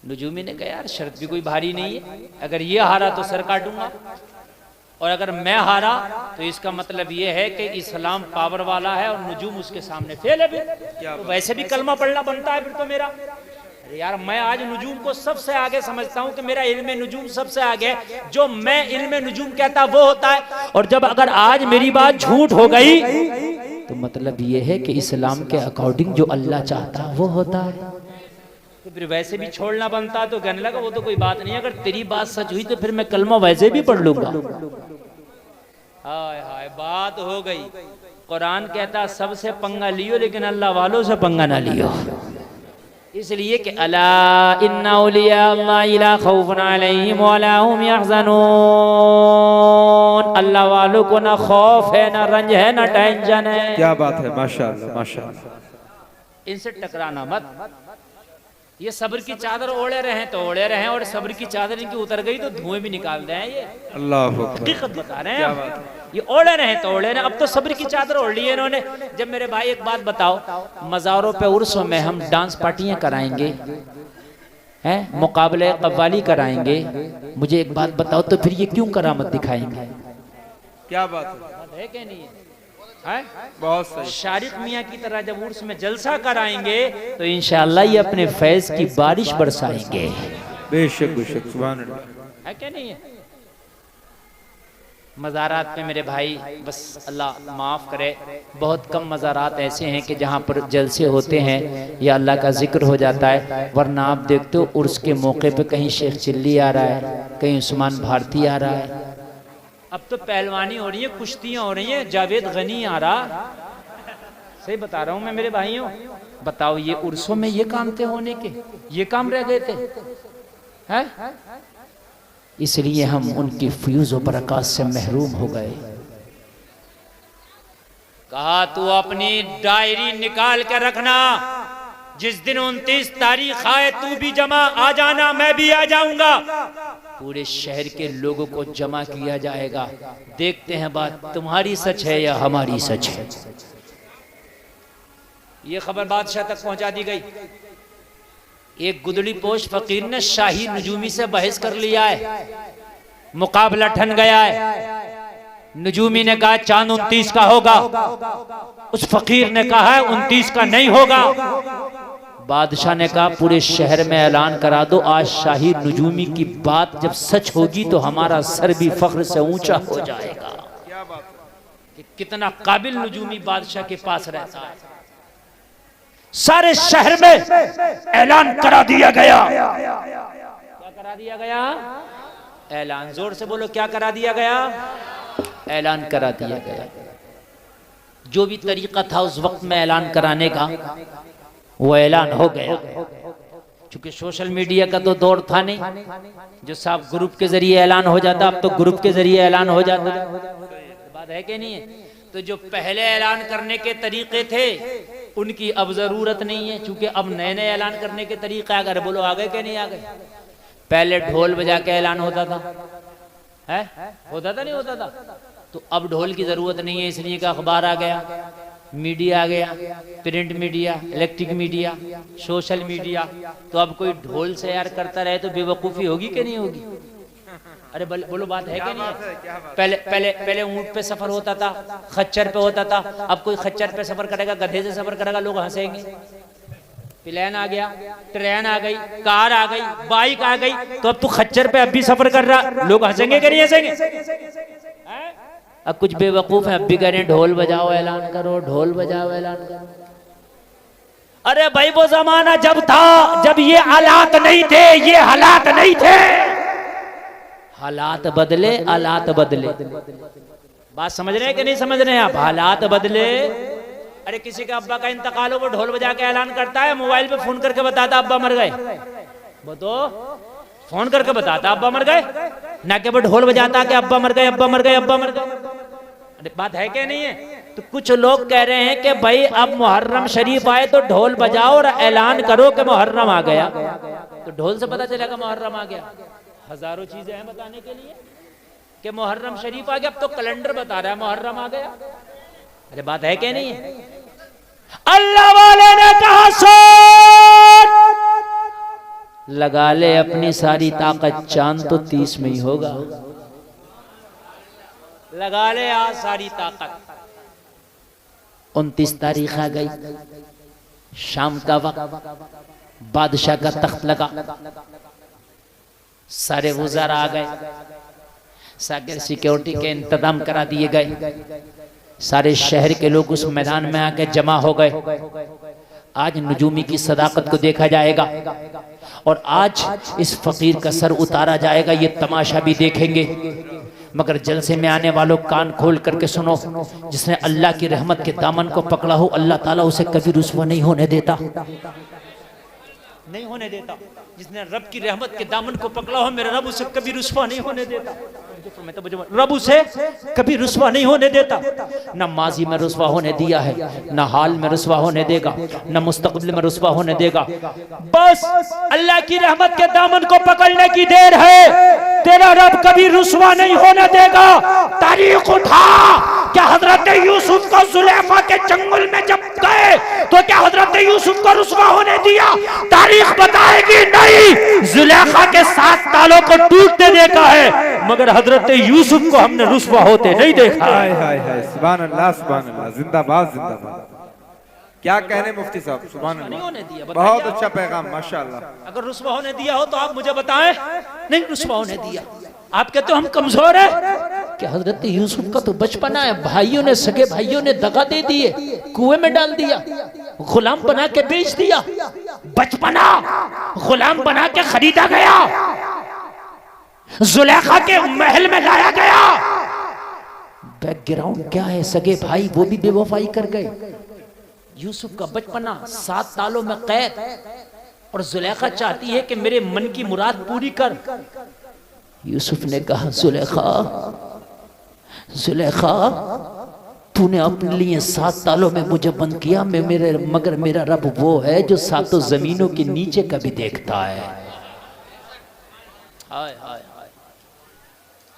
नुजूमी ने कहा यार शर्त भी कोई भारी नहीं है, अगर ये हारा तो सर काटूंगा, और अगर मैं हारा तो इसका मतलब ये है कि इस्लाम पावर वाला है और नुजूम उसके सामने फेल है। तो वैसे भी कलमा पढ़ना बनता है फिर तो मेरा। अरे यार मैं आज नुजूम को सबसे आगे समझता हूँ कि मेरा इल्म नुजूम सबसे आगे, जो मैं इल्म नुजूम कहता वो होता है। और जब अगर आज मेरी बात झूठ हो गई तो मतलब ये है कि इस्लाम के अकॉर्डिंग जो अल्लाह चाहता वो होता है। तो फिर वैसे भी छोड़ना बनता। तो कहने लगा वो तो कोई बात नहीं, अगर तेरी बात सच हुई तो फिर मैं कलमा वैसे भी पढ़ लूंगा। हाय हाय, बात हो गई। कुरान कहता सबसे पंगा लियो, लेकिन अल्लाह वालों से पंगा ना लियो। इसलिए कि अला इन्ना औलिया अल्लाह ला खौफुन अलैहिम वला हुम यहज़नून। अल्लाह वालों को ना खौफ है, ना रंज है, ना टेंशन है। क्या बात है, माशाअल्लाह माशाअल्लाह। इनसे टकराना मत। ये सब्र की चादर ओढ़े रहे तो ओढ़े रहे, और सब्र की चादर इनकी उतर गई तो धुएं भी निकाल रहे हैं। ये अल्लाह अकबर, हकीकत बता रहे हैं। ये ओढ़े रहे तो ओढ़े रहे, अब तो सब्र की चादर ओढ़ ली है इन्होंने। जब मेरे भाई एक बात बताओ, मज़ारों पे उर्सों में हम डांस पार्टियां कराएंगे, हैं मुकाबले कव्वाली कराएंगे, मुझे एक बात बताओ तो फिर ये क्यों करामत दिखाएंगे? क्या बात है कि नहीं है? बहुत सही। शारिक मियाँ की तरह जब उर्स में जलसा कराएंगे तो इंशाअल्लाह ये अपने फैज की बारिश बरसाएंगे। बेशक बेशक, सुभान अल्लाह। है क्या नहीं है? मज़ारात पे मेरे भाई, बस अल्लाह माफ़ करे, बहुत कम मज़ारात ऐसे हैं कि जहाँ पर जलसे होते हैं या अल्लाह का जिक्र हो जाता है, वरना आप देखते हो उर्स के मौके पे कहीं शेख चिल्ली आ रहा है, कहीं उस्मान भारती आ रहा है। अब तो पहलवानी हो रही है, कुश्तियाँ हो रही हैं, जावेद गनी आ रहा। सही बता रहा हूँ मैं मेरे भाइयों। बताओ ये उर्सों में ये काम थे होने के, ये काम रह गए थे हैं? इसलिए हम उनकी फ्यूज और बरकत से महरूम हो गए। कहा तू अपनी डायरी निकाल के रखना, जिस दिन 29 तारीख आए तू भी जमा आ जाना, मैं भी आ जाऊंगा। पूरे शहर के लोगों को जमा किया जाएगा, देखते हैं बात तुम्हारी सच है या हमारी सच है। ये खबर बादशाह तक पहुंचा दी गई। एक गुदड़ी पोश फकीर ने शाही नजूमी से बहस कर लिया है, मुकाबला ठन गया है। नजूमी ने कहा चांद 29 का होगा, उस फकीर ने कहा है 29 का नहीं होगा। बादशाह ने कहा पूरे शहर में ऐलान करा दो, आज शाही नजूमी की बात जब सच होगी तो हमारा सर भी फख्र से ऊंचा हो जाएगा। कि कितना काबिल नजूमी बादशाह के पास रहता है। सारे शहर में ऐलान करा दिया गया। क्या करा दिया गया? ऐलान, जोर से बोलो, क्या करा दिया गया? ऐलान करा दिया गया। जो भी तरीका था उस वक्त में ऐलान कराने का, वो ऐलान हो गया। क्योंकि सोशल मीडिया का तो दौर था नहीं, जो साफ ग्रुप के जरिए ऐलान हो जाता, अब तो ग्रुप के जरिए ऐलान हो जाता। बात है कि नहीं है? तो जो पहले ऐलान करने के तरीके थे उनकी अब जरूरत नहीं है, क्योंकि अब नए नए ऐलान करने के तरीके आ गए। बोलो आ गए कि नहीं आ गए? पहले ढोल बजा के ऐलान होता था, है होता था नहीं होता था? तो अब ढोल की जरूरत नहीं है, इसलिए का अखबार आ गया, मीडिया आ गया, print media, electric media, social media. तो अब कोई ढोल से यार करता रहे तो बेवकूफ़ी होगी कि नहीं होगी? अरे बोलो बात है कि नहीं है? पहले ऊंट पे सफर होता था, खच्चर पे होता था। अब कोई खच्चर पे सफर करेगा, गधे से सफर करेगा, लोग हंसेंगे। प्लेन आ गया, ट्रेन आ गई, कार आ गई, बाइक आ गई, तो अब तू खच्चर पे अब भी सफर कर रहा, लोग हंसेंगे कि नहीं हंसेंगे? अब कुछ बेवकूफ है, अब भी कह रहे हैं ढोल बजाओ ऐलान करो, ढोल बजाओ ऐलान करो। अरे भाई वो जमाना जब था, जब ये हालात नहीं थे, ये हालात नहीं थे। हालात बदले, हालात बदले। बात समझ रहे हैं कि नहीं समझ रहे हैं आप? हालात बदले। अरे किसी का अब्बा का इंतकाल हो, वो ढोल बजा के ऐलान करता है, मोबाइल पे फोन करके बताता अब्बा मर गए। वो तो फोन करके बताता अब्बा मर गए, ना कि वो ढोल बजाता कि अब्बा मर गए, अब्बा मर गए, अब्बा मर गए। अरे बात है क्या नहीं है? तो कुछ लोग कह रहे हैं कि भाई अब मुहर्रम शरीफ आए तो ढोल बजाओ और ऐलान करो कि मुहर्रम आ गया। तो ढोल से पता चलेगा मुहर्रम आ गया? हजारों चीजें हैं बताने के लिए कि मुहर्रम शरीफ आ गया। अब तो कैलेंडर बता रहा है मुहर्रम आ गया। अरे बात है क्या नहीं है? अल्लाह वाले ने कहा सोच लगा ले अपनी सारी ताकत, चांद तो 30 में ही होगा। लगा ले आज सारी ताकत। 29 तारीख आ गई, शाम का वक्त, बादशाह का तख्त लगा, सारे वज़ारा आ गए, सागर सिक्योरिटी के इंतजाम करा दिए गए, सारे शहर के लोग उस मैदान में आके जमा हो गए। आज नजूमी की सदाकत को देखा जाएगा और आज इस फकीर का सर उतारा जाएगा, ये तमाशा भी देखेंगे। मगर जलसे में आने वालों कान खोल करके सुनो, जिसने अल्लाह की रहमत के दामन को पकड़ा हो अल्लाह ताला उसे कभी रुस्वा नहीं होने देता, नहीं होने देता। जिसने रब की रहमत के दामन को पकड़ा हो मेरा रब उसे कभी रुस्वा नहीं होने देता। रब उसे कभी रुस्वा नहीं होने देता। न माजी में रुस्वा होने दिया है, न हाल में रुस्वा होने देगा, न मुस्तकबिल में रुस्वा होने देगा। बस अल्लाह की रहमत के दामन को पकड़ने की देर है, तेरा रब कभी रुस्वा नहीं होने देगा। तारीख उठा, क्या हजरत यूसुफ को जुलेखा के जंगल में जब गए तो क्या हजरत यूसुफ को रुस्वा होने दिया? तारीख बताएगी नहीं, जुलेखा के 7 तालों को टूटने देखा है, मगर हजरत यूसुफ को हमने रुस्वा होते नहीं देखा। हाय हाय हाय, सुभान अल्लाह सुभान अल्लाह, जिंदाबाद जिंदाबाद। क्या कहने मुफ्ती साहब, सुभान अल्लाह, बहुत अच्छा पैगाम माशाअल्लाह। अगर रुस्वा होने दिया हो तो आप मुझे बताएं। नहीं रुस्वा होने दिया। आप कहते हो हम कमजोर हैं, कि हजरत यूसुफ का तो बचपना है, भाइयों ने सगे भाइयों ने दगा दे दिए, कुएं में डाल दिया, गुलाम बना के बेच दिया। बचपना गुलाम बना के खरीदा गया, जुलेखा के महल में लाया गया। बैकग्राउंड क्या है? सगे भाई वो भी बेवफाई कर गए। यूसुफ का बचपना 7 तालों में कैद, और जुलेखा चाहती है कि मेरे मन की मुराद पूरी कर। यूसुफ ने कहा जुलेखा, जुलेखा तूने अपने लिए 7 तालों में मुझे बंद किया, मगर मेरा रब वो है जो 7 जमीनों के नीचे का भी देखता है। हाय हाय हाय,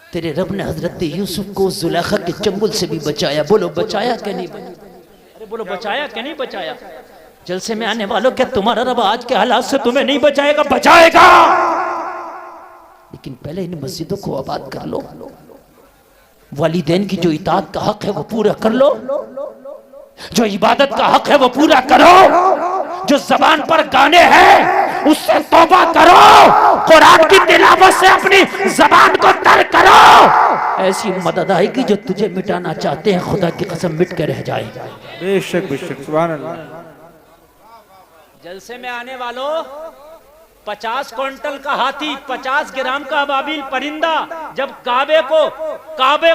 तेरे रब ने हजरत यूसुफ को जुलेखा के चंगुल से भी बचाया। बोलो बचाया कि नहीं बचाया? अरे बोलो बचाया कि नहीं बचाया? जलसे में आने वालों, क्या तुम्हारा रब आज के हालात से तुम्हें नहीं बचाएगा? बचाएगा। लेकिन पहले इन मस्जिदों को आबाद कर लो, वालिदैन की जो इताअत का हक है वो पूरा कर लो, जो इबादत का हक है वो पूरा करो, जो जबान पर गाने हैं उससे तौबा करो, कुरान की तिलावत से अपनी जबान को तर करो। ऐसी मदद आएगी जो तुझे मिटाना चाहते हैं खुदा की कसम मिट के रह जाएगा। बेशक बेशक, सुभान अल्लाह। जलसे में आने वालों, 50 क्विंटल का हाथी, 50 ग्राम का अबाबिल परिंदा जब काबे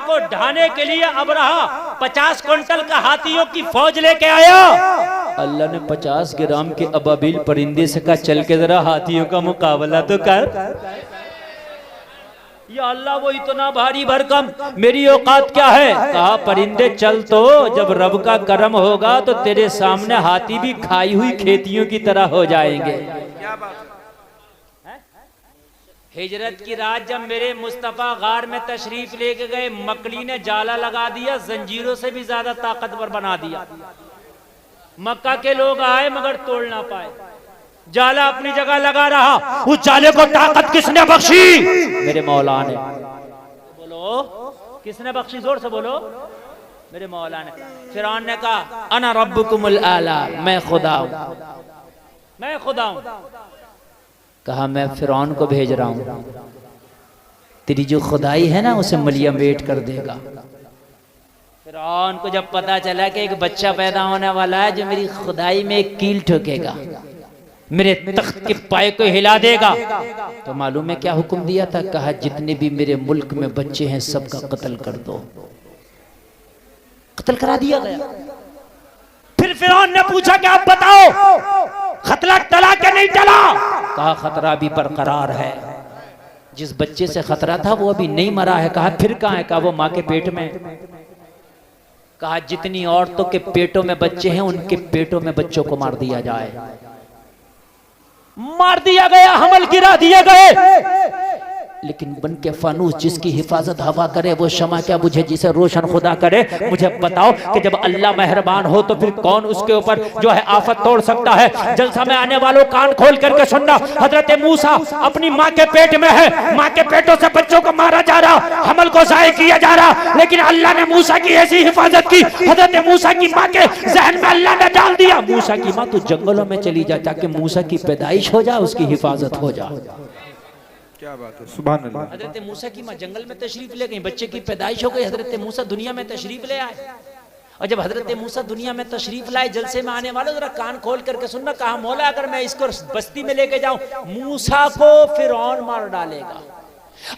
को ढाने के लिए अबरहा 50 क्विंटल का हाथियों की फौज लेके आया, अल्लाह ने 50 ग्राम के अबाबिल परिंदे से कहा चल के जरा हाथियों का मुकाबला तो कर। या अल्लाह वो इतना भारी भरकम, मेरी औकात क्या है? कहा परिंदे चल, तो जब रब का करम होगा तो तेरे सामने हाथी भी खाई हुई खेतियों की तरह हो जाएंगे। हिजरत की रात जब मेरे मुस्तफा गार में तशरीफ लेके गए, मकड़ी ने जाला लगा दिया, जंजीरों से भी ज्यादा ताकतवर बना दिया। मक्का के लोग आए मगर तोड़ ना पाए, जाला अपनी जगह लगा रहा। उस जाले को ताकत किसने बख्शी? मेरे मौला ने। बोलो किसने बख्शी? जोर से बोलो। मेरे मौला ने। फिरौन ने कहा अना रब्बुकुमुल आला, मैं खुदा हूं, मैं खुदा हूं। कहा मैं फिरौन को भेज रहा हूं, तेरी जो खुदाई है ना उसे मलियम वेट कर देगा। फिरौन को जब पता चला कि एक बच्चा पैदा होने वाला है जो मेरी खुदाई में एक कील ठोकेगा, मेरे तख्त के पाए को हिला देगा, तो मालूम है क्या हुक्म दिया था? कहा जितने भी मेरे मुल्क में बच्चे हैं सबका कत्ल कर दो। कत्ल करा दिया गया। फिर फिरौन ने पूछा कि आप बताओ खतरा टला के नहीं टला? कहा खतरा भी बरकरार है, जिस बच्चे से खतरा था वो अभी नहीं मरा है। कहा फिर कहां है? कहा वो मां के पेट में। कहा जितनी औरतों के पेटों में बच्चे हैं उनके पेटों में बच्चों को मार दिया जाए। मार दिया गया, हमल गिरा दिए गए। लेकिन बन के फानूस जिसकी हिफाजत हवा करे वो शमा क्या बुझे जिसे रोशन खुदा करे। मुझे बताओ कि जब अल्लाह मेहरबान हो तो फिर कौन उसके ऊपर जो है आफत तोड़ सकता है। जलसा में आने वालों कान खोल करके सुनना, हजरत मूसा अपनी माँ के पेट में है, माँ के पेटों से बच्चों को मारा जा रहा, हमल को जाये किया जा रहा, लेकिन अल्लाह ने मूसा की ऐसी हिफाजत की, हजरत मूसा की माँ के जहन में अल्लाह ने डाल दिया, मूसा की माँ तू जंगलों में चली जा ताकि मूसा की पैदाइश हो जाए, उसकी हिफाजत हो जाए। क्या बात है, सुभान अल्लाह। हजरत मूसा की माँ जंगल में तशरीफ ले गई, बच्चे की पैदाइश हो गई, हजरत मूसा दुनिया में तशरीफ ले आए। और जब हजरत मूसा दुनिया में तशरीफ लाए, जलसे में आने वालों जरा कान खोल करके सुनना, कहा मौला अगर मैं इसको बस्ती में लेके जाऊं मूसा को फिरौन मार डालेगा,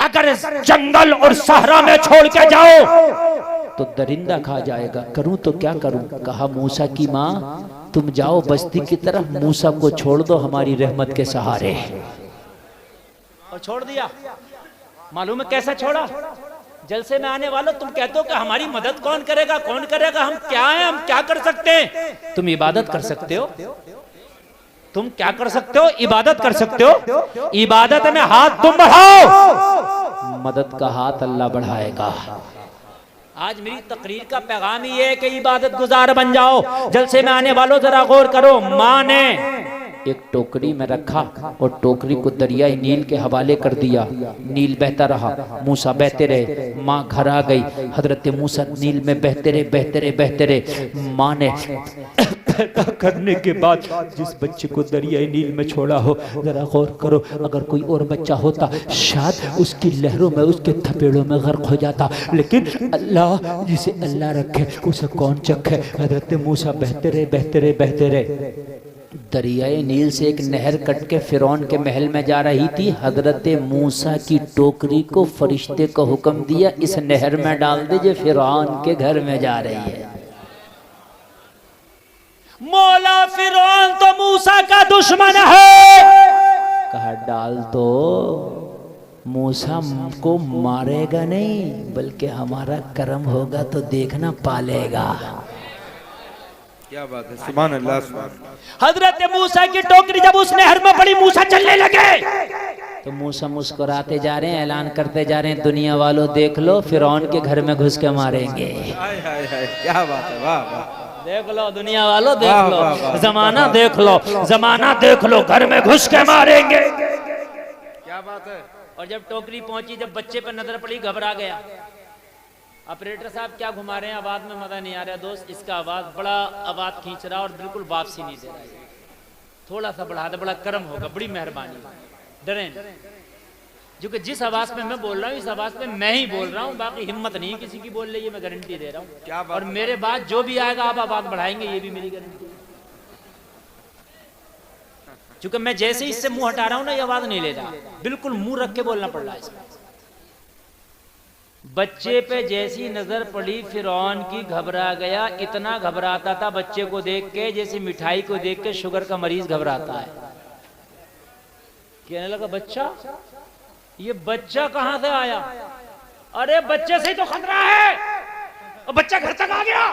अगर इस जंगल और सहरा में छोड़ के जाओ तो दरिंदा खा जाएगा। करूं तो क्या करूं? कहा मूसा की माँ तुम जाओ बस्ती की तरफ, मूसा को छोड़ दो हमारी रहमत के सहारे। और छोड़ दिया। मालूम है कैसा छोड़ा? जलसे में आने वालों तुम कहते हो कि हमारी मदद कौन करेगा, कौन करेगा, हम क्या हैं, हम क्या कर सकते हैं? तुम इबादत कर सकते हो। तुम क्या कर सकते हो? इबादत कर सकते हो। इबादत में हाथ तुम बढ़ाओ, मदद का हाथ अल्लाह बढ़ाएगा। आज मेरी तकरीर का पैगाम ही है कि इबादत गुजार बन जाओ। जलसे में आने वालों जरा गौर करो। माँ ने एक टोकरी में रखा और टोकरी को दरिया नील के हवाले कर दिया। नील बहता रहा, मूसा बहते रहे। माँ घर आ गई। हजरत मूसा नील में बहते रहे, बहते रहे, बहते रहे। माँ ने पैदा करने के बाद जिस बच्चे को दरिया नील में छोड़ा हो, जरा गौर करो, अगर कोई और बच्चा होता शायद उसकी लहरों में, उसके थपेड़ों में गर्क हो जाता। लेकिन अल्लाह, जिसे अल्लाह रखे उसे कौन चखे। हजरत मूसा बहते रहे, बहते रहे, बहते रहे। दरियाए नील से एक नहर कट के फिरौन के महल में जा रही थी। हजरत मूसा की टोकरी को फरिश्ते को हुक्म दिया इस नहर में डाल दीजिए, फिरौन के घर में जा रही है। मौला फिरौन तो मूसा का दुश्मन है। कहा डाल तो मूसा को मारेगा नहीं, बल्कि हमारा कर्म होगा तो देखना पालेगा। क्या बात है, सुभान अल्लाह, सुभान। हजरत मूसा की टोकरी जब उस नहर में पड़ी, मूसा चलने लगे तो मूसा मुस्कुराते जा रहे हैं, ऐलान करते जा रहे हैं, दुनिया वालों देख लो, फिरौन के घर में घुस के मारेंगे। हाय हाय हाय, क्या बात है, वाह वाह। देख लो दुनिया वालों, देख लो, जमाना देख लो, जमाना देख लो, घर में घुस के मारेंगे। क्या बात है। और जब टोकरी पहुंची, जब बच्चे पर नजर पड़ी, घबरा गया। ऑपरेटर साहब क्या घुमा रहे हैं, आवाज में मजा नहीं आ रहा दोस्त, इसका आवाज बड़ा आवाज खींच रहा और बिल्कुल वापसी नहीं दे रहा। थोड़ा सा बढ़ा दे, बड़ा कर्म होगा, बड़ी मेहरबानी। डरें, क्योंकि जिस आवाज में मैं बोल रहा हूँ इस आवाज में मैं ही बोल रहा हूँ, बाकी हिम्मत नहीं किसी की बोल रही है, मैं गारंटी दे रहा हूँ। और मेरे बाद जो भी आएगा आप आवाज बढ़ाएंगे, ये भी मेरी गारंटी। क्योंकि मैं जैसे ही इससे मुंह हटा रहा हूँ ना, ये आवाज नहीं ले रहा, बिल्कुल मुंह रख के बोलना पड़ रहा है इसमें। बच्चे पे जैसी नजर पड़ी फिरौन की, घबरा गया। इतना घबराता था बच्चे को देख के जैसे मिठाई को देख के शुगर का मरीज घबराता है। कहने लगा बच्चा, ये बच्चा कहां से आया? अरे बच्चे से ही तो खतरा है, और बच्चा घर तक आ गया।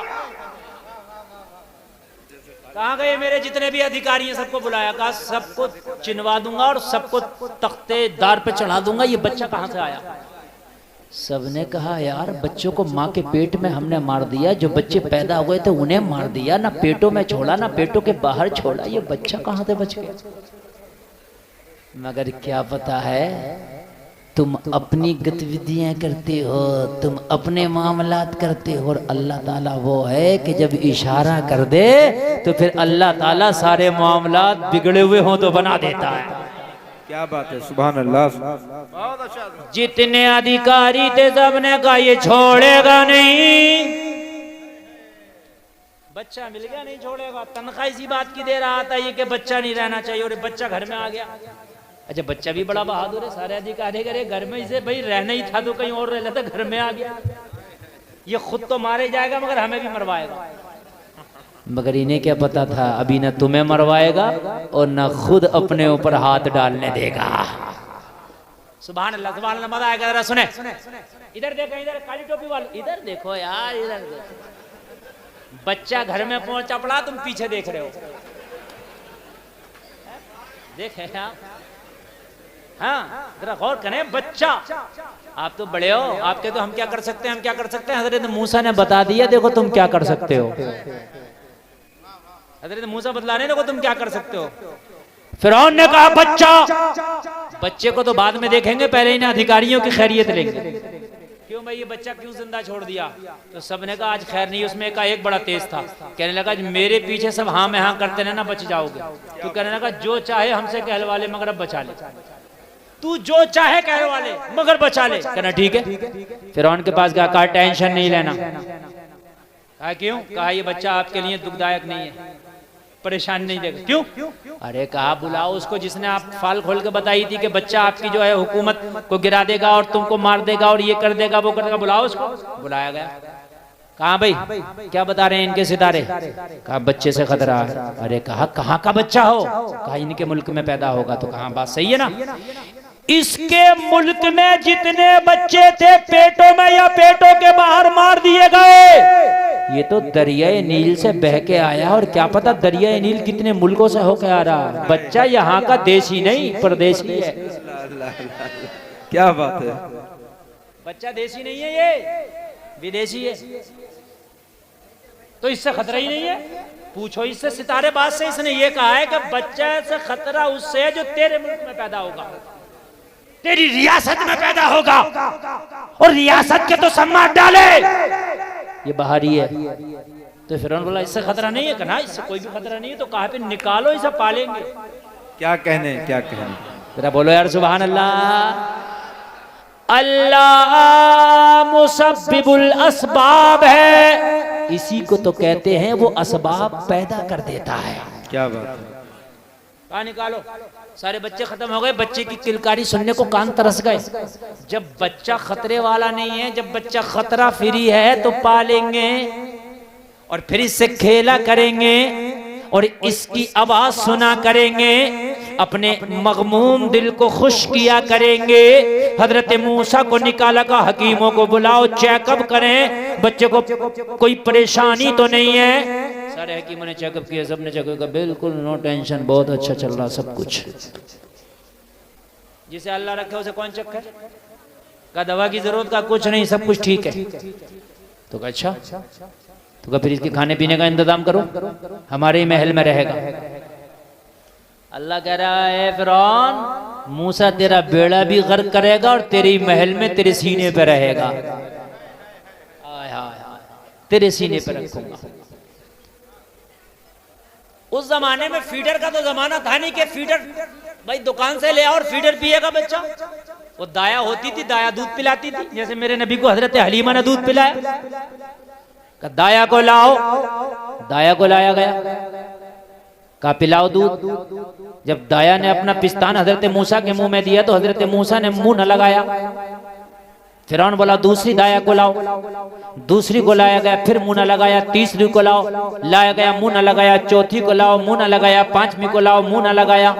कहां गए मेरे जितने भी अधिकारी हैं, सबको बुलाया, कहा सबको चिनवा दूंगा और सबको तख्तेदार पे चढ़ा दूंगा, ये बच्चा कहां से आया? सबने कहा यार बच्चों को माँ के पेट में हमने मार दिया, जो बच्चे पैदा हुए थे उन्हें मार दिया, ना पेटों में छोड़ा ना पेटों के बाहर छोड़ा, ये बच्चा कहां से बच गया? मगर क्या पता है, तुम अपनी गतिविधियां करते हो, तुम अपने मामलात करते हो, और अल्लाह ताला वो है कि जब इशारा कर दे तो फिर अल्लाह ताला सारे मामलात बिगड़े हुए हों तो बना देता है। क्या बात है, सुभान अल्लाह, बहुत अच्छा। जितने अधिकारी थे सबने कहा ये छोड़ेगा नहीं, बच्चा मिल गया नहीं छोड़ेगा। तनख्वाह इसी बात की दे रहा था ये कि बच्चा नहीं रहना चाहिए, और बच्चा घर में आ गया। अच्छा बच्चा भी बड़ा बहादुर है, सारे अधिकारी करे घर में, इसे भाई रहना ही था तो कहीं और रह लेता, घर में आ गया। ये खुद तो मारे जाएगा मगर हमें भी मरवाएगा। मगर इन्हें क्या पता था अभी न तुम्हें मरवाएगा और न खुद अपने ऊपर हाथ डालने देगा। सुभान अल्लाह, सुभान अल्लाह, मजा आएगा। जरा सुने, इधर देखो, इधर काली टोपी वाले, इधर देखो यार, इधर देखो। बच्चा घर में पहुंचा पड़ा, तुम पीछे देख रहे हो, देखे आप? हाँ जरा गौर करें, बच्चा, आप तो बड़े हो, आपके तो हम क्या कर सकते हैं, हम क्या कर सकते हैं? हजरत मूसा ने बता दिया, देखो तुम क्या कर सकते हो। हजरत मूसा बतला रहे, देखो तुम क्या कर सकते हो। फिरौन ने कहा बच्चा, बच्चे को तो बाद में देखेंगे, पहले इन अधिकारियों की खैरियत लेंगे। क्यों भाई ये बच्चा क्यों जिंदा छोड़ दिया? तो सबने कहा आज खैर नहीं। उसमें का एक बड़ा तेज था, कहने लगा मेरे पीछे सब हाँ में हाँ करते रहना, बच जाओगे। तो कहने लगा जो चाहे हमसे कहलवा ले मगर अब बचा ले, तू जो चाहे कहलवा ले मगर बचा ले। कहना ठीक है। फिरौन के पास गया, कहा टेंशन नहीं लेना। कहा क्यों? कहा ये बच्चा आपके लिए दुखदायक नहीं है, परेशान नहीं देगा। क्यों? अरे कहा बुलाओ उसको जिसने आप फाल खोल के बताई थी कि बच्चा आपकी जो है हुकूमत को गिरा देगा और तुमको मार देगा और ये कर देगा वो कर देगा, बुलाओ उसको। बुलाया गया। कहा भाई क्या बता रहे हैं इनके सितारे? कहा बच्चे से खतरा है। अरे कहा कहाँ का बच्चा हो? कहा इनके मुल्क में पैदा होगा। तो कहा बात सही है ना, इसके मुल्क में जितने बच्चे थे पेटों में या पेटों के बाहर मार दिए गए। ये तो दरियाए नील से बह के आया और क्या पता दरियाए नील कितने मुल्कों से होके आ रहा है। बच्चा यहाँ का देशी नहीं परदेशी है। क्या बात है, बच्चा देशी नहीं है, ये विदेशी है। तो इससे खतरा ही नहीं है। पूछो इससे सितारे बात से, इसने ये कहा है कि बच्चा से खतरा उससे है जो तेरे मुल्क में पैदा होगा, तेरी रियासत में पैदा होगा और रियासत के तो सम्मान डाले। ये बाहरी है। तो फिरौन बोला इससे खतरा नहीं है। कहा इससे कोई भी खतरा नहीं है। तो कहा फिर निकालो इसे पालेंगे। क्या कहने, क्या कहने। जरा बोलो यार सुभान अल्लाह। अल्लाह मुसब्बिबुल असबाब है, इसी को तो कहते हैं वो असबाब पैदा कर देता है। क्या बात है। कहा निकालो। सारे बच्चे खत्म हो गए। बच्चे की किलकारी सुनने को कान तरस गए। जब बच्चा खतरे वाला नहीं है, जब बच्चा खतरा फ्री है तो पालेंगे और फिर इससे खेला करेंगे और इसकी आवाज सुना करेंगे, अपने मगमूम दिल को खुश किया करेंगे। हजरत मूसा को निकाला का हकीमों को बुलाओ चेकअप करें, बच्चे को कोई परेशानी तो नहीं है। सारे हकीमों ने चेकअप किया, सबने चेकअप किया, बिल्कुल नो टेंशन, बहुत अच्छा चल रहा सब कुछ। जिसे अल्लाह रखे उसे कौन चेक करे? का दवा की जरूरत का कुछ नहीं, सब कुछ ठीक है। तो अच्छा तो फिर इसके खाने पीने का इंतजाम करो, हमारे ही महल में रहेगा। अल्लाह कह रहा है फिरौन मूसा तेरा बेड़ा भी गर्क करेगा और तेरी महल में तेरे सीने पे रहेगा। हाय हाय तेरे सीने पे रखूंगा। उस जमाने में फीडर का तो जमाना था नहीं कि फीडर भाई दुकान से ले आओ और फीडर पिएगा बच्चा। वो दाया होती थी, दाया दूध पिलाती थी। जैसे मेरे नबी को हजरत हलीमा ने दूध पिलाया। दाया को लाओ, दाया को लाया गया, कहा पिलाओ दूध। जब दाया ने अपना पिस्तान हजरत मूसा के मुंह में दिया तो हजरत मूसा ने मुंह न लगाया। फिरौन बोला दूसरी दाया को लाओ, दूसरी को लाया गया, फिर मुंह न लगाया। तीसरी को लाओ, लाया गया, मुंह न लगाया। चौथी को लाओ, मुंह न लगाया। पांचवी को लाओ, मुंह न लगाया।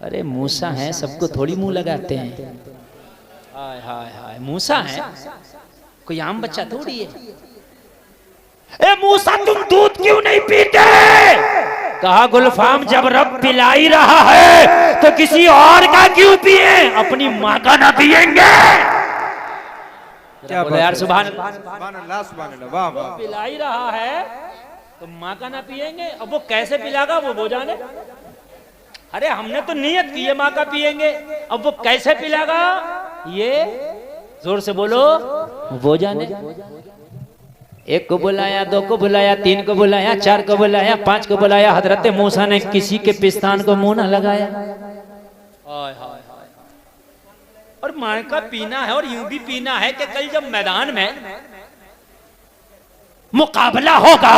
अरे मूसा है, सबको थोड़ी मुंह लगाते हैं। हाय हाय हाय मूसा है, कोई आम बच्चा थोड़ी है। ए मूसा तुम दूध क्यों नहीं पीते? कहा गुलफाम जब रब पिला ही रहा है तो किसी और का क्यों पिए, अपनी माँ का ना पिएंगे। क्या बोलो यार सुभान अल्लाह, सुभान अल्लाह, वाह वाह। पिला ही रहा है तो माँ का ना पिएंगे। अब वो कैसे पिलागा वो जाने। अरे हमने तो नियत की है माँ का पिएंगे, अब वो कैसे पिलागा ये जोर से बोलो वो जाने। एक को बुलाया, दो को बुलाया, तीन को बुलाया, चार को बुलाया, पांच को बुलाया। हजरत मूसा ने किसी के पिस्तान को मुंह न लगाया। हाय हाय हाय। और मां का पीना है और यूं भी पीना है कि कल जब मैदान में मुकाबला होगा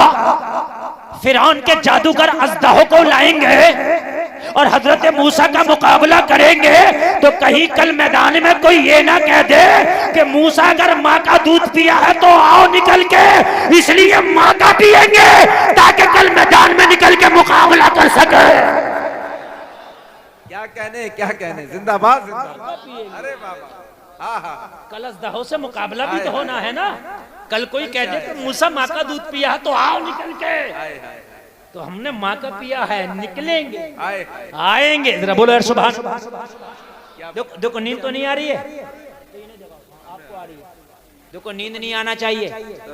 फिरौन के जादूगर अज़दहो को लाएंगे और हजरत मूसा का मुकाबला करेंगे तो कहीं कल मैदान में कोई ये ना कह दे कि मूसा अगर माँ का दूध पिया है तो आओ निकल के, इसलिए माँ का पिएंगे ताकि कल मैदान में निकल के मुकाबला कर सके। क्या कहने, क्या कहने, जिंदाबाद जिंदाबाद। अरे बाबा हाँ हाँ, कल अज़दहो से मुकाबला भी तो होना है ना। कल कोई कह दे कि मूसा माँ का दूध पिया है तो आओ निकल के, तो हमने माँ का पिया है निकलेंगे, आएंगे। जरा बोलो यार सुभान। देखो नींद तो नहीं आ रही है, देखो नींद नहीं आना चाहिए,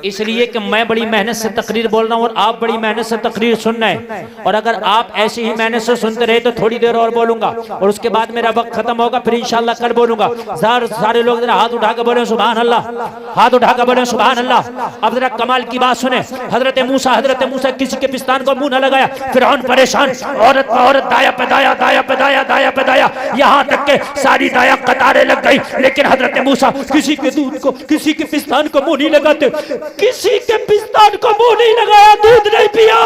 इसलिए कि मैं बड़ी मेहनत से तकरीर बोल रहा हूँ और आप बड़ी मेहनत से तकरीर सुन रहे हैं। और अगर आप ऐसे ही मेहनत से सुनते रहे तो थोड़ी देर और बोलूंगा और उसके बाद मेरा वक्त खत्म होगा, फिर इंशाल्लाह कल बोलूंगा। सारे लोग जरा हाथ उठा कर बोले सुभान अल्लाह, हाथ उठा कर बोले सुभान अल्लाह। अब जरा कमाल की बात सुने। हजरत मूसा किसी के पिस्तान को मुंह न लगाया। फिरौन परेशान, औरत पर औरत, दाया पे दाया, दाया पे दाया, दाया पे दाया, यहाँ तक के सारी दाया कतारें लग गई। लेकिन हजरत मूसा किसी के दूध को, किसी के पिस्तान को मुंह नहीं लगाते, किसी के पिस्तान को मुंह नहीं लगाया, दूध नहीं पिया।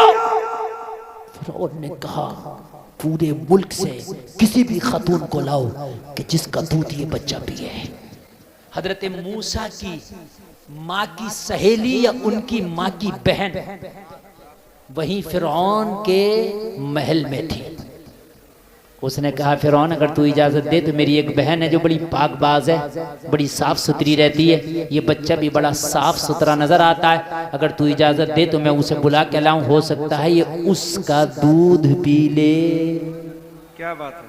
फिरौन ने कहा पूरे मुल्क से किसी भी खातून को लाओ कि जिसका दूध ये बच्चा पिए। हजरत मूसा की माँ की सहेली या उनकी माँ की बहन वहीं फिरौन के महल में थी। उसने कहा फिरौन अगर तू इजाजत दे तो मेरी एक बहन है जो बड़ी पाकबाज है, बड़ी साफ सुथरी रहती है, ये बच्चा भी बड़ा साफ सुथरा नजर आता है, अगर तू इजाजत दे तो मैं उसे बुला के लाऊं, हो सकता है ये उसका दूध पी ले। क्या बात है।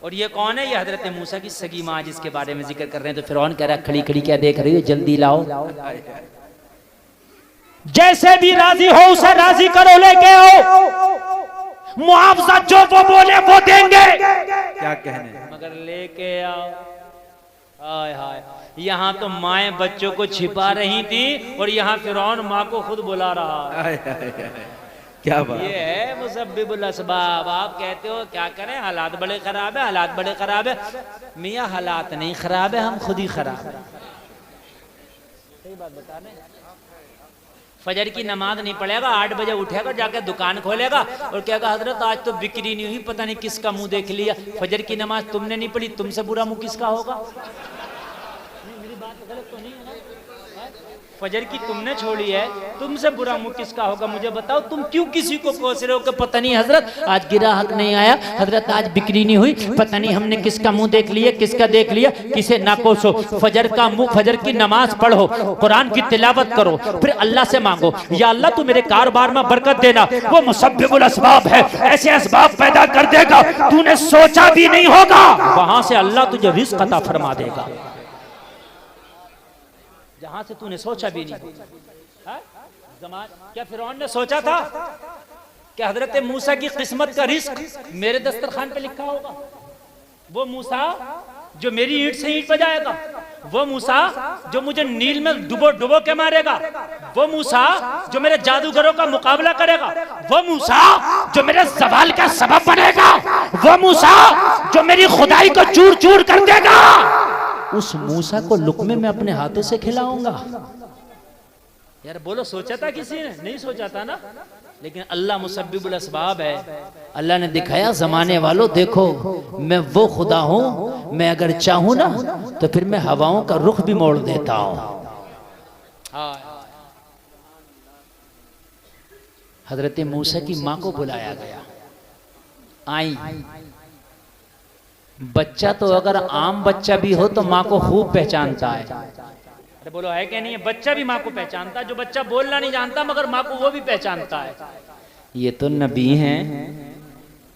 और ये कौन है? ये हजरत मूसा की सगी माँ जिसके बारे में जिक्र कर रहे हैं। तो फिरौन कह रहा है खड़ी खड़ी क्या देख रही हो, जल्दी लाओ, जैसे भी राजी हो उसे राजी करो, लेके आओ, मुआवजा जो वो बोले वो देंगे। क्या कहने, मगर लेके आओ। हाय हाय, यहाँ तो माएँ बच्चों को छिपा रही थी और यहाँ फिरौन माँ को खुद बुला रहा है। आय, आय, आय। क्या बात। ये है मुसब्बिबुल असबाब। आप कहते हो क्या करें, हालात बड़े खराब है, हालात बड़े खराब है। मियाँ हालात नहीं खराब है, हम खुद ही खराब है। सही बात बता रहे। फजर की नमाज नहीं पढ़ेगा, 8 बजे उठेगा, जाके दुकान खोलेगा और कहेगा हजरत आज तो बिक्री नहीं हुई, पता नहीं किसका मुंह देख लिया। फजर की नमाज तुमने नहीं पढ़ी, तुमसे बुरा मुंह किसका होगा? मेरी बात गलत तो नहीं है ना? फजर की तुमने छोड़ी है, तुमसे बुरा मुंह किसका होगा? मुझे बताओ, तुम क्यों किसी को कोस रहे हो कि पता नहीं हजरत आज गिराहक नहीं आया, हजरत आज बिक्री नहीं हुई, पता नहीं हमने किसका मुंह देख लिया, किसका देख लिया। किसे ना कोसो, फजर का मुंह, फजर की नमाज पढ़ो, कुरान की तिलावत करो, फिर अल्लाह से मांगो या अल्लाह तू मेरे कारोबार में बरकत देना। वो मुसब्बिबुल असबाब है, ऐसे असबाब पैदा कर देगा तूने सोचा भी नहीं होगा, वहां से अल्लाह तुझे रिज़्क़ अता फरमा देगा जहां से तूने सोचा भी नहीं। क्या फिरौन ने सोचा था कि हजरत मूसा की किस्मत का रिस्क मेरे दस्तरखान पे लिखा होगा? वो मूसा जो मेरी ईंट से ईंट बजाएगा, वो मूसा जो मुझे नील में डुबो डुबो के मारेगा, वो मूसा जो मेरे जादूगरों का मुकाबला करेगा, वो मूसा जो मेरे सवाल का सबब बनेगा, वो मूसा जो मेरी खुदाई को चूर चूर कर देगा, उस मूसा को लुकमे में अपने हाथों से खिलाऊंगा। यार बोलो, सोचा था किसी ने? नहीं सोचा था ना। लेकिन अल्लाह मुसब्बिबुल असबाब है। अल्लाह ने दिखाया जमाने वालों देखो मैं वो खुदा हूं, मैं अगर चाहूं ना तो फिर मैं हवाओं का रुख भी मोड़ देता हूं। हजरत मूसा की मां को बुलाया गया, आई। बच्चा तो अगर आम बच्चा भी हो तो माँ को खूब पहचानता है। अरे बोलो है क्या नहीं है? बच्चा भी माँ को पहचानता है। जो बच्चा बोलना नहीं जानता मगर माँ को वो भी पहचानता है। ये तो नबी हैं,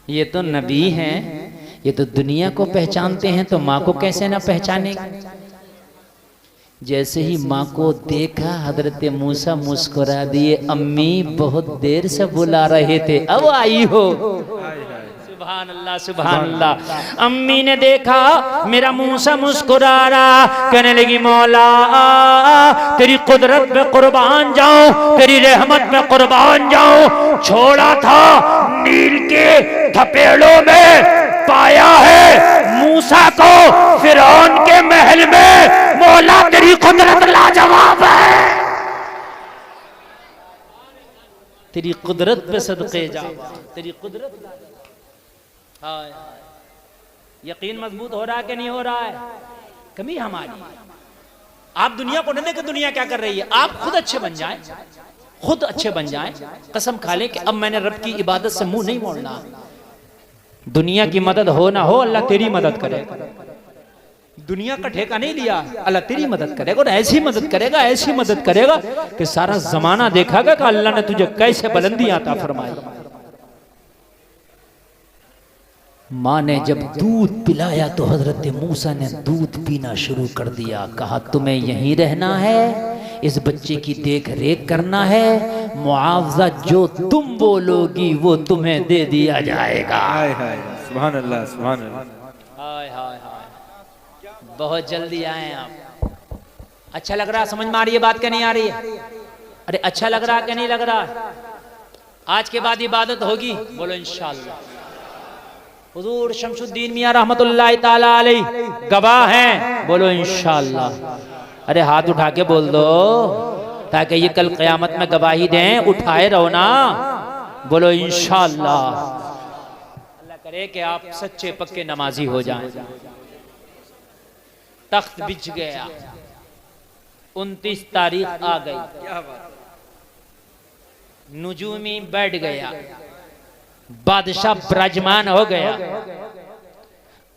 ये तो नबी हैं, ये तो दुनिया को पहचानते हैं, तो माँ को कैसे ना पहचाने? जैसे ही माँ को देखा हजरत मूसा मुस्कुरा दिए, अम्मी बहुत देर से बुला रहे थे, अब आई हो। सुभान अल्लाह, सुभान अल्लाह। अम्मी ने देखा मेरा मूसा मुस्कुरा रहा, कहने लगी मौला तेरी कुदरत पे कुर्बान जाऊं, तेरी रहमत पे कुर्बान जाऊं। छोड़ा था नील के थपेड़ों में, पाया है मूसा को फिरौन के महल में। मौला तेरी कुदरत लाजवाब है, तेरी कुदरत पे सदके जावा, तेरी कुदरत। यकीन मजबूत हो रहा है कि नहीं हो रहा है? कमी हमारी। आप दुनिया को न देखें दुनिया क्या कर रही है, आप खुद अच्छे बन जाएं, खुद अच्छे बन जाएं। कसम खा लें कि अब मैंने रब की इबादत से मुंह नहीं मोड़ना। दुनिया की मदद हो ना हो, अल्लाह तेरी मदद करेगा। दुनिया का ठेका नहीं लिया, अल्लाह तेरी मदद करेगा और ऐसी मदद करेगा, ऐसी मदद करेगा कि सारा जमाना देखागा कि अल्लाह ने तुझे कैसे बुलंदी अता फरमाई। माँ ने जब दूध पिलाया तो हजरत मूसा ने दूध पीना शुरू कर दिया। कहा तुम्हें यहीं रहना है, इस बच्चे की देख रेख करना है, मुआवजा जो तुम बोलोगी वो तुम्हें दे दिया जाएगा। हाय हाय, सुभान अल्लाह, सुभान अल्लाह। हाय हाय हाय, बहुत जल्दी आए आप। अच्छा लग रहा, समझ में आ रही है बात क्या नहीं आ रही है? अरे अच्छा लग रहा क्या नहीं लग रहा? आज के बाद इबादत होगी, बोलो इंशाअल्लाह। हुजूर शमसुद्दीन मियां रहमतुल्लाह ताला अलैह गवाह हैं, बोलो इंशाअल्लाह। अरे हाथ उठा के बोल दो ताकि ये कल क़यामत में गवाही दें। उठाए रहो ना, बोलो इंशाअल्लाह। अल्लाह करे कि आप सच्चे पक्के नमाजी हो जाएं। तख्त बिछ गया, 29 तारीख आ गई, नुजूमी बैठ गया, बादशाह विराजमान हो गया,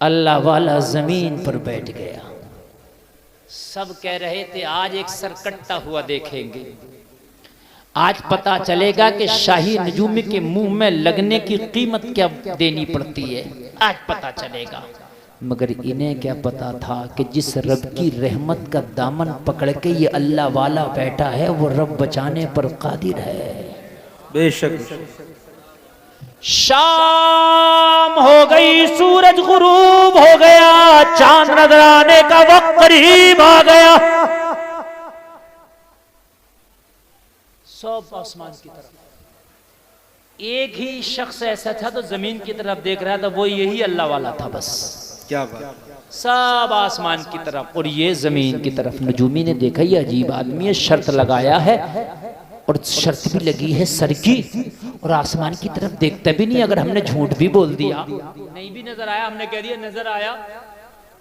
अल्लाह वाला जमीन पर बैठ गया। सब कह रहे थे आज एक सरकट्टा हुआ देखेंगे, आज पता चलेगा कि शाही नजूमी के मुंह में लगने की कीमत क्या देनी पड़ती है, आज पता चलेगा। मगर इन्हें क्या पता था कि जिस रब की रहमत का दामन पकड़ के ये अल्लाह वाला बैठा है वो रब बचाने पर कादिर है। बेशक। शाम हो गई, सूरज गुरूब हो गया, चांद नजर आने का वक्त करीब आ गया। सब आसमान की तरफ, एक ही शख्स ऐसा था तो जमीन की तरफ देख रहा था, वो यही अल्लाह वाला था बस। क्या बात। सब आसमान की तरफ और ये जमीन की तरफ। नजूमी ने देखा ये अजीब आदमी है, शर्त लगाया है और शर्त भी लगी है सर की, और आसमान की तरफ देखता भी नहीं। अगर हमने झूठ भी बोल दिया, नहीं भी नजर आया, हमने कह दिया नजर आया,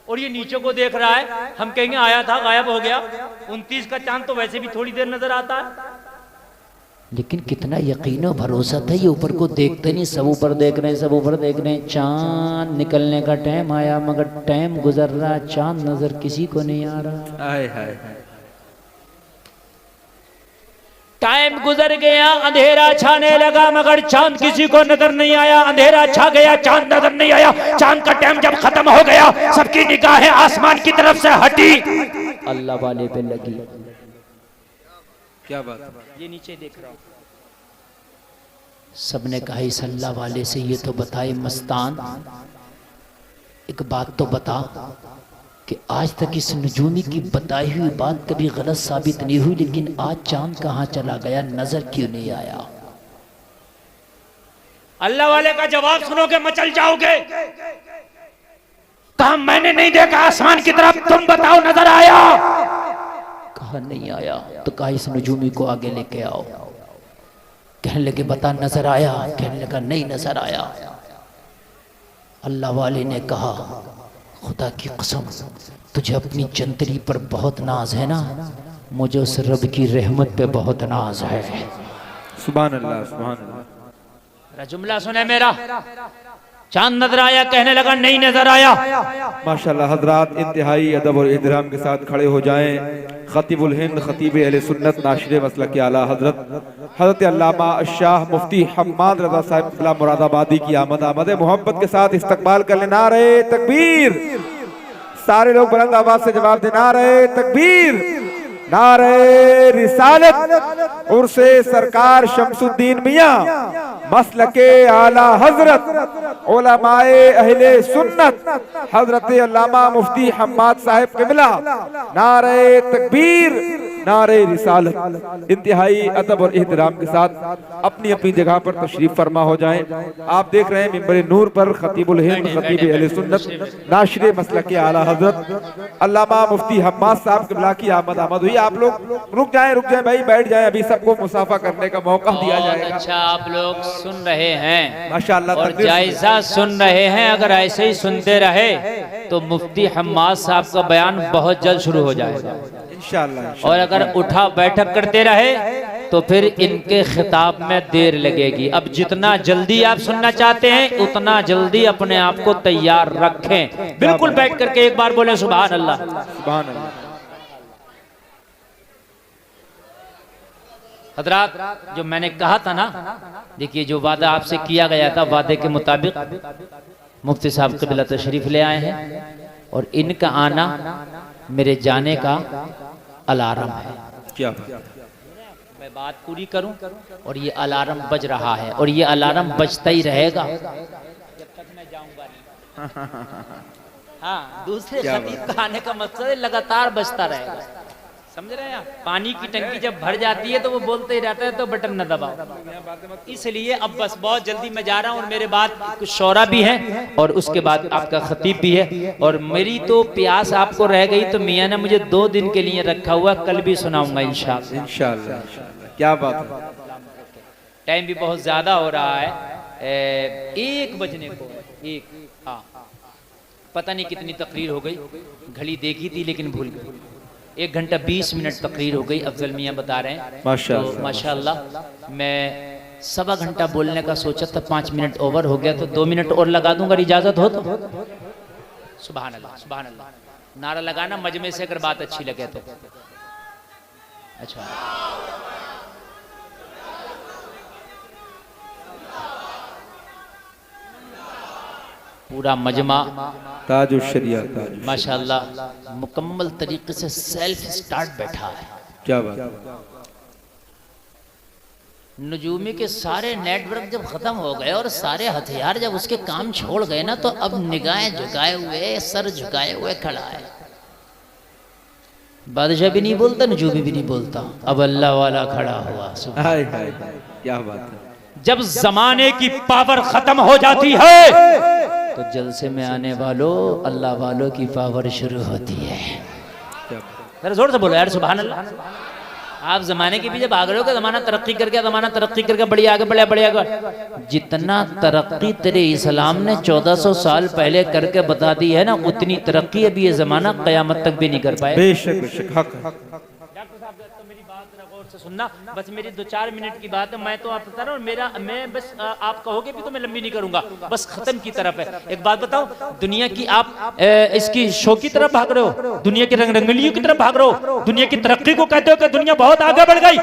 और ये नीचे को देख रहा है, हम कहेंगे आया था गायब हो गया। 29 का चांद तो वैसे भी थोड़ी देर नजर आता है। लेकिन कितना यकीन और भरोसा था, ये ऊपर को देखते नहीं, सब ऊपर देख रहे हैं, सब ऊपर देख रहे हैं। चांद निकलने का टाइम आया, मगर टाइम गुजर रहा, चांद नजर किसी को नहीं आ रहा। हाय हाय। टाइम गुजर गया, अंधेरा छाने लगा, मगर चांद किसी को नजर नहीं आया। अंधेरा छा गया, चांद नजर नहीं आया। चांद का टाइम जब खत्म हो गया, सबकी निगाहें आसमान की तरफ से हटी, अल्लाह वाले पे लगी। क्या बात। ये नीचे देख रहा हूं, सबने कहा इस अल्लाह वाले से ये तो बताए मस्तान, एक बात तो बता कि आज तक इस नजूमी की बताई हुई बात कभी गलत साबित नहीं हुई, लेकिन आज चांद कहां चला गया, नजर क्यों नहीं आया? अल्लाह वाले का जवाब सुनोगे मचल जाओगे। कहा मैंने नहीं देखा आसमान की तरफ, तुम बताओ नजर आया? कहा नहीं आया। तो कहा इस नजूमी को आगे लेके आओ। कहने लगे बता नजर आया? कहने लगा नहीं नजर आया। अल्लाह वाले ने कहा खुदा की कसम तुझे अपनी जंतरी पर बहुत नाज है ना, मुझे उस रब की रहमत पे बहुत नाज है। सुभान अल्लाह, सुभान अल्लाह। जुमला सुने मेरा, चांद नजर आया? कहने लगा नहीं नजर आया। माशाल्लाह हजरात इंतहाई अदब और एहतराम के साथ खड़े हो जाएं। खतीबुल हिंद खतीब अहले सुन्नत नाशिर मसलक आला हजरत अल्लामा शाह मुफ्ती हम्माद रज़ा साहिब क़िबला मुरादाबादी की आमद मोहब्बत के साथ इस्तकबाल कर लेना। नारे तकबीर, सारे लोग बुलंद आवाज से जवाब देना। नारे तकबीर, नारे रिसालत, उर्से सरकार शमसुद्दीन मियां मसलके आला हजरत उलमाए अहले सुन्नत हजरत अल्लामा मुफ्ती हम्माद साहिब क़िबला। नारे तकबीर, नारे रिसालत। इंतहाई अदब और एहतराम के साथ अपनी अपनी जगह पर तशरीफ फरमा हो जाएं। आप देख रहे हैं मिंबर नूर पर खतीबुल हिंद खतीब अहले सुन्नत नाशिर मसलके आला हजरत अल्लामा मुफ्ती हम्माद साहब क़िबला की आमद हुई। आप लोग रुक जाएं भाई, बैठ जाएं, अभी सबको मुसाफा करने का मौका दिया जाएगा। अच्छा आप लोग सुन रहे हैं माशाअल्लाह, और जायजा सुन रहे हैं। अगर ऐसे ही सुनते रहे तो मुफ्ती हम्माद साहब का बयान बहुत जल्द शुरू हो जाएगा इंशाअल्लाह। और अगर उठा बैठक करते रहे तो फिर इनके खिताब में देर लगेगी। अब जितना जल्दी आप सुनना चाहते हैं उतना जल्दी अपने आप को तैयार रखें। बिल्कुल बैठ करके एक बार बोले सुभान अल्लाह, सुभान अल्लाह। हजरात जो मैंने कहा था ना, देखिए जो वादा आपसे किया गया था, वादे के मुताबिक मुफ्ती साहब क़िबला तशरीफ ले आए हैं और इनका आना मेरे जाने का अलार्म है। क्या मैं बात पूरी करूं और ये अलार्म बज रहा है और ये अलार्म बजता ही रहेगा जब तक मैं जाऊंगा नहीं। हाँ, दूसरे खतीब का आने का मकसद है लगातार बजता रहेगा, समझ रहे हैं आप? पानी की टंकी जब भर जाती है तो वो बोलते ही रहता है तो बटन न दबाओ। इसलिए अब बस बहुत जल्दी मैं जा रहा हूँ और मेरे बाद कुछ शौरा भी हैं और उसके बाद आपका खतीब भी है। और मेरी तो प्यास आपको रह गई तो मियाँ ने मुझे 2 दिन के लिए रखा हुआ, कल भी सुनाऊंगा इंशाअल्लाह। इंशाअल्लाह। क्या बात है। टाइम भी बहुत ज्यादा हो रहा है, 1 बजने को एक, हाँ पता नहीं कितनी तकरीर हो गई, घड़ी देखी थी लेकिन भूल गई। 1 घंटा 20 मिनट तकरीर हो गई, अफजल मियाँ बता रहे हैं। माशाअल्लाह, तो माशाअल्लाह मैं 1.25 घंटा बोलने का सोचा था, 5 मिनट ओवर हो गया, तो 2 मिनट और लगा दूंगा, इजाजत हो तो। सुभान अल्लाह, सुभान अल्लाह। नारा लगाना मजमे से अगर बात अच्छी लगे तो। अच्छा, पूरा मजमा ताजुश शरिया, माशाअल्लाह मुकम्मल तरीके से सेल्फ स्टार्ट बैठा है। क्या बात। नजूमी के सारे नेटवर्क जब खत्म हो गए और सारे हथियार जब उसके काम छोड़ गए ना, तो अब निगाहें झुकाए हुए, सर झुकाए हुए खड़ा है। बादशाह भी नहीं बोलता, नजूमी भी नहीं बोलता, अब अल्लाह वाला खड़ा हुआ। हाय हाय, क्या बात है। जब जमाने की पावर खत्म हो जाती है तो जलसे में आने वालों, अल्लाह वालों की पावर शुरू होती है। जरा जोर से बोलो यार, सुभान अल्लाह। आप जमाने के पीछे भाग रहे हो कि जमाना तरक्की करके, जमाना तरक्की करके बड़ी आगे बढ़े, बड़ी आगे। जितना तरक्की तेरे इस्लाम ने 1400 साल पहले करके बता दी है ना, उतनी तरक्की अभी ये जमाना कयामत तक भी नहीं कर पाए। बेशक बेशक, हक। डॉक्टर साहब तो मेरी बात जरा गौर से सुनना, बस मेरी 2-4 मिनट की बात है। मैं तो आप बता रहा हूँ, मैं बस आप कहोगे भी तो मैं लंबी नहीं करूंगा, बस खत्म की तरफ है। एक बात बताऊं, दुनिया की आप इसकी शो की तरफ भाग रहे हो, दुनिया की रंग रंगलियों की तरफ भाग रहे हो, दुनिया की तरक्की को कहते हो कि दुनिया बहुत आगे बढ़ गई।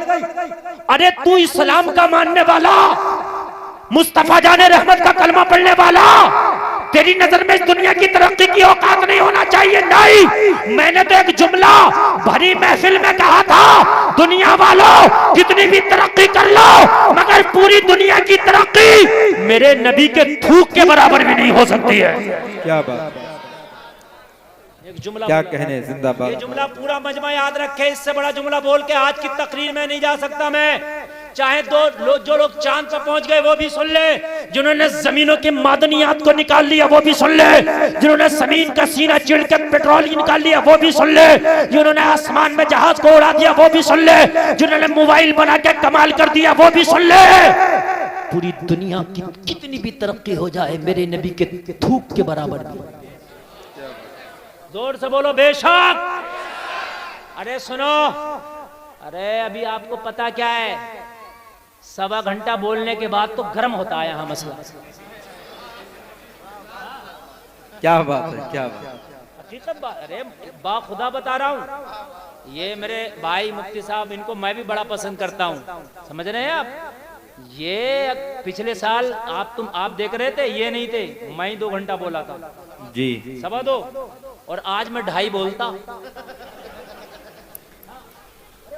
अरे तू इस्लाम का मानने वाला, मुस्तफा जाने रहमत का कलमा पढ़ने वाला, तेरी नजर में इस दुनिया की तरक्की की औकात नहीं होना चाहिए। नहीं, मैंने तो एक जुमला भरी महफिल में कहा था, दुनिया वालों कितनी भी तरक्की कर लो, मगर पूरी दुनिया की तरक्की मेरे नबी के थूक के बराबर भी नहीं हो सकती है। क्या बात, एक जुमला, क्या कहने, जिंदाबाद। ये जुमला पूरा मजमा याद रखे, इससे बड़ा जुमला बोल के आज की तकरीर में नहीं जा सकता मैं। चाहे जो लोग चांद पर पहुंच गए वो भी सुन ले, जिन्होंने जमीनों की मादनियात को निकाल लिया वो भी सुन ले, जिन्होंने जमीन का सीना चिड़ के पेट्रोल निकाल लिया वो भी सुन ले, जिन्होंने आसमान में जहाज को उड़ा दिया वो भी सुन ले, जिन्होंने मोबाइल बना के कमाल कर दिया वो भी सुन ले। पूरी दुनिया की कितनी भी तरक्की हो जाए, मेरे नबी के थूक के बराबर भी। जोर से बोलो बेशक। अरे सुनो, अरे अभी आपको पता क्या है, 1.25 घंटा बोलने के बाद तो गर्म होता है यहाँ मसला। क्या बात है, क्या बात, हकीकत बात। अरे बाखुदा बता रहा हूँ, ये मेरे भाई मुफ्ती साहब, इनको मैं भी बड़ा पसंद करता हूँ, समझ रहे हैं आप। ये पिछले साल आप देख रहे थे, ये नहीं थे, मैं ही 2 घंटा बोला था जी, 2.25, और आज मैं 2.5 बोलता।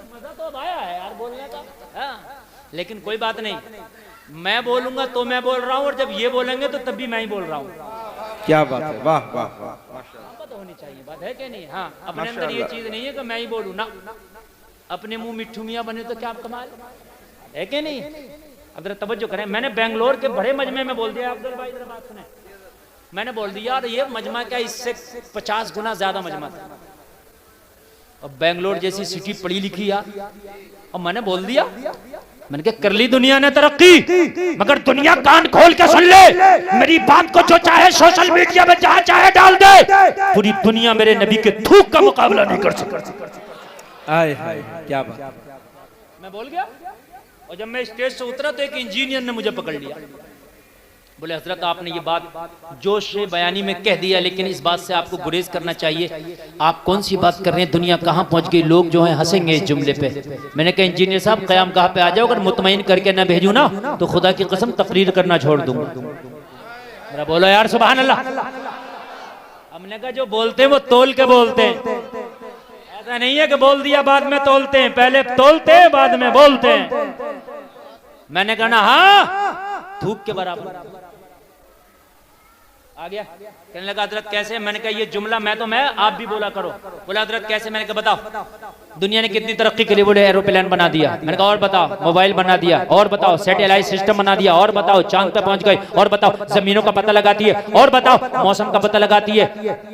मजा तो आया है यार बोलने का, हाँ। लेकिन कोई बात नहीं, मैं बोलूंगा तो मैं बोल रहा हूँ, और जब ये बोलेंगे तो तब भी मैं ही बोल रहा हूँ। क्या बात है, वाह वाह वाह। तो होनी चाहिए, बात है कि नहीं। हाँ, अपने अंदर ये चीज नहीं है कि मैं ही बोलूँ ना, अपने मुंह मिट्ठू मियाँ बने तो क्या कमाल है कि नहीं। अब जरा तवज्जो करें, मैंने बेंगलोर के बड़े मजमे में बोल दिया, अब्दुल भाई जरा बात सुने, मैंने बोल दिया और ये मजमा क्या, इससे 50 गुना ज्यादा मजमा था। और बेंगलोर जैसी सिटी पढ़ी लिखी यार, और मैंने बोल दिया, मैंने कहा कर ली दुनिया ने तरक्की, मगर दुनिया कान खोल के सुन ले, मेरी बात को जो चाहे सोशल मीडिया में जहां चाहे डाल दे, पूरी दुनिया मेरे नबी के थूक का मुकाबला नहीं कर सकती। आए हाय, क्या बात। मैं बोल गया, और जब मैं स्टेज से उतरा तो एक इंजीनियर ने मुझे पकड़ लिया, बोले हजरत आपने ये बात जोश से बयानी में कह दिया, लेकिन इस बात से आपको गुरेज करना चाहिए, आप कौन सी बात कर रहे हैं, दुनिया कहाँ पहुंच गई, लोग जो हैं हंसेंगे इस जुमले पे। मैंने कहा इंजीनियर साहब क़याम कहाँ पे आ जाओ, अगर मुतमईन करके ना भेजू ना तो खुदा की कसम तकरीर करना छोड़ दूंगा। मेरा बोलो यार सुभान अल्लाह। हमने कहा जो बोलते हैं वो तोल के बोलते हैं, ऐसा नहीं है कि बोल दिया बाद में तोलते हैं, पहले तोलते हैं बाद में बोलते हैं। मैंने कहा ना हाँ, थूक के बराबर आ गया। कहने लगा हजरत कैसे, मैंने कहा ये जुमला मैं आप भी बोला करो। बोला हजरत कैसे, मैंने कहा बताओ दुनिया ने कितनी तरक्की करी। बोले एरोप्लेन बना दिया। मैंने कहा और बताओ, मोबाइल बना दिया, और बताओ सैटेलाइट सिस्टम बना दिया, और बताओ चांद पे पहुंच गए, और बताओ जमीनों का पता लगाती है, और बताओ मौसम का पता लगाती है।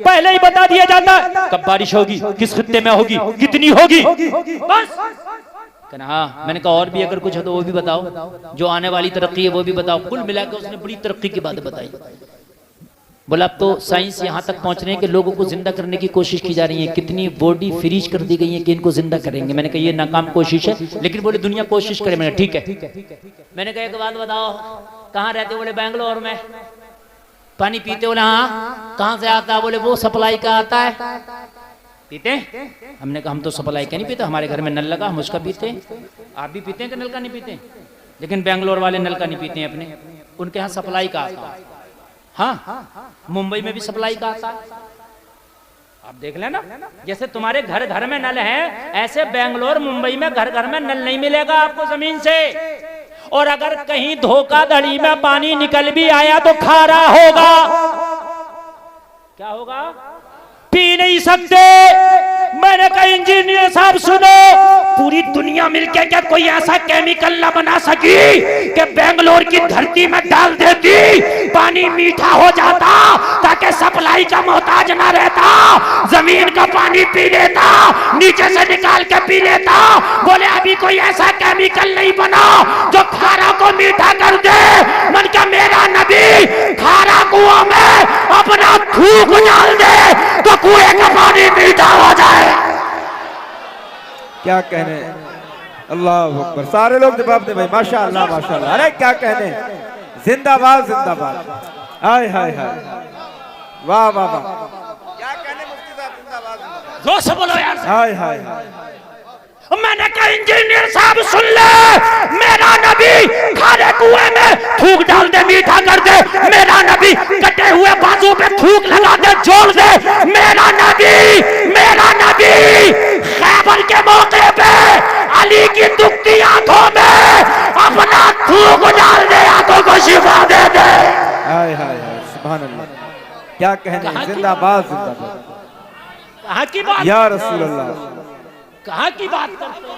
पहले ही बता दिया जाता है कब बारिश होगी, किस खित्ते में होगी, कितनी होगी, बस कहना हाँ। मैंने कहा और भी अगर कुछ है तो वो भी बताओ, जो आने वाली तरक्की है वो भी बताओ। कुल मिलाकर उसने बड़ी तरक्की की बातें बताई। बोला अब तो साइंस यहाँ तक पहुँच रहे हैं कि लोगों को जिंदा करने की कोशिश की जा रही है, कितनी बॉडी फ्रीज कर दी गई है कि इनको जिंदा करेंगे। मैंने कहा ये नाकाम कोशिश है, लेकिन बोले दुनिया कोशिश करे। मैंने ठीक है। मैंने कहा एक बात बताओ, कहाँ रहते? बोले बैंगलोर में। पानी पीते? बोले हाँ। कहाँ से आता है? बोले वो सप्लाई का आता है। पीते? हमने कहा हम तो सप्लाई का नहीं पीते, हमारे घर में नल लगा, हम उसका पीते। आप भी पीते हैं कि नल का नहीं पीते? लेकिन बैंगलोर वाले नल का नहीं पीते हैं अपने, उनके यहाँ सप्लाई का आता है। हाँ, मुंबई में भी सप्लाई का आता है। आप देख लेना, जैसे तुम्हारे घर घर में नल है, ऐसे बैंगलोर मुंबई में घर घर में नल नहीं मिलेगा आपको जमीन से। और अगर कहीं धोखाधड़ी में पानी निकल भी आया तो खारा होगा। क्या होगा? पी नहीं सकते। मैंने कहा इंजीनियर साहब सुनो, पूरी दुनिया मिलके क्या कोई ऐसा केमिकल ना बना सकी कि बेंगलोर की धरती में डाल देती, पानी मीठा हो जाता, ताकि सप्लाई का मोहताज ना रहता, जमीन का पानी पी लेता, नीचे से निकाल के पी लेता। बोले अभी कोई ऐसा केमिकल नहीं बना जो खारा को मीठा कर दे। मन का मेरा नबी खारा कुआं में अपना थूक डाल दे तो कुएं का पानी मीठा हो जाए। क्या कहने, अल्लाह अकबर। सारे लोग जवाब दे भाई, माशाअल्लाह माशाअल्लाह। अरे क्या कहने, जिंदाबाद जिंदाबाद। हाय हाय हाय, वाह वाह वाह। क्या कहने मुफ्ती साहब, जिंदाबाद जिंदाबाद। जोर से बोलो यार। हाय हाय हाय। मैंने कहा इंजीनियर साहब सुन ले, मेरा नबी खारे कुएं में थूक डाल दे, मीठा कर दे। मेरा नबी कटे हुए बाजू पे थूक लगा दे, जोड़ दे। मेरा नबी खैबर के मौके पे अली की दुखती आंखों में अपना थूक डाल दे, आंखों को शिफा दे दे। हाय हाय हाय, सुभान अल्लाह। क्या कहने, जिंदाबाद जिंदाबाद। कहाँ की बात या रसूल अल्लाह, कहाँ की बात करते हैं?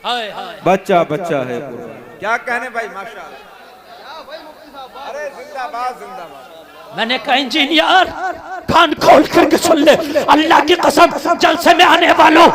हाय हाय। बच्चा बच्चा है। क्या कहने भाई, माशाअल्लाह। अरे जिंदाबाद जिंदाबाद। मैंने कहा इंजीनियर कान खोल करके सुन ले, अल्लाह की कसम जलसे में आने वालों,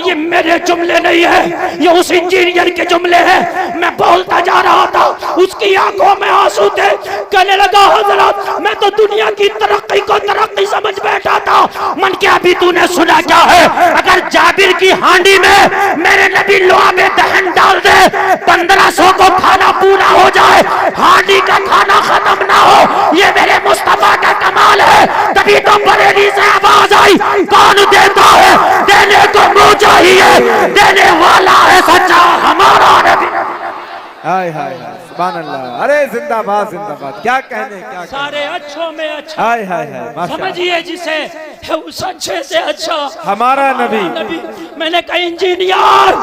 ये मेरे जुमले नहीं है, ये उस इंजीनियर के जुमले हैं। मैं बोलता जा रहा था, उसकी आंखों में आंसू थे। कहने लगा हजरत मैं तो दुनिया की तरक्की को तरक्की समझ बैठा था। मन क्या अभी तूने सुना क्या है? अगर जाबिर की हांडी में मेरे नबी लोहा में दहन डाल दे, 1500 को खाना पूरा हो जाए, हांडी का खाना खत्म ना हो, ये मेरे मुस्तफा का कमाल है। तभी तो बरेली से आवाज आई, कौन देता है? देने को मुंह चाहिए, देने वाला है सच्चा हमारा नबी। हाय हाय हाय, सुभान अल्लाह। अरे जिंदाबाद जिंदाबाद। क्या कहने, क्या कहने। सारे अच्छों में अच्छा। हाय हाय हाय, माशाअल्लाह। समझिए जिसे है उस अच्छे से अच्छा हमारा नबी। मैंने कहा इंजीनियर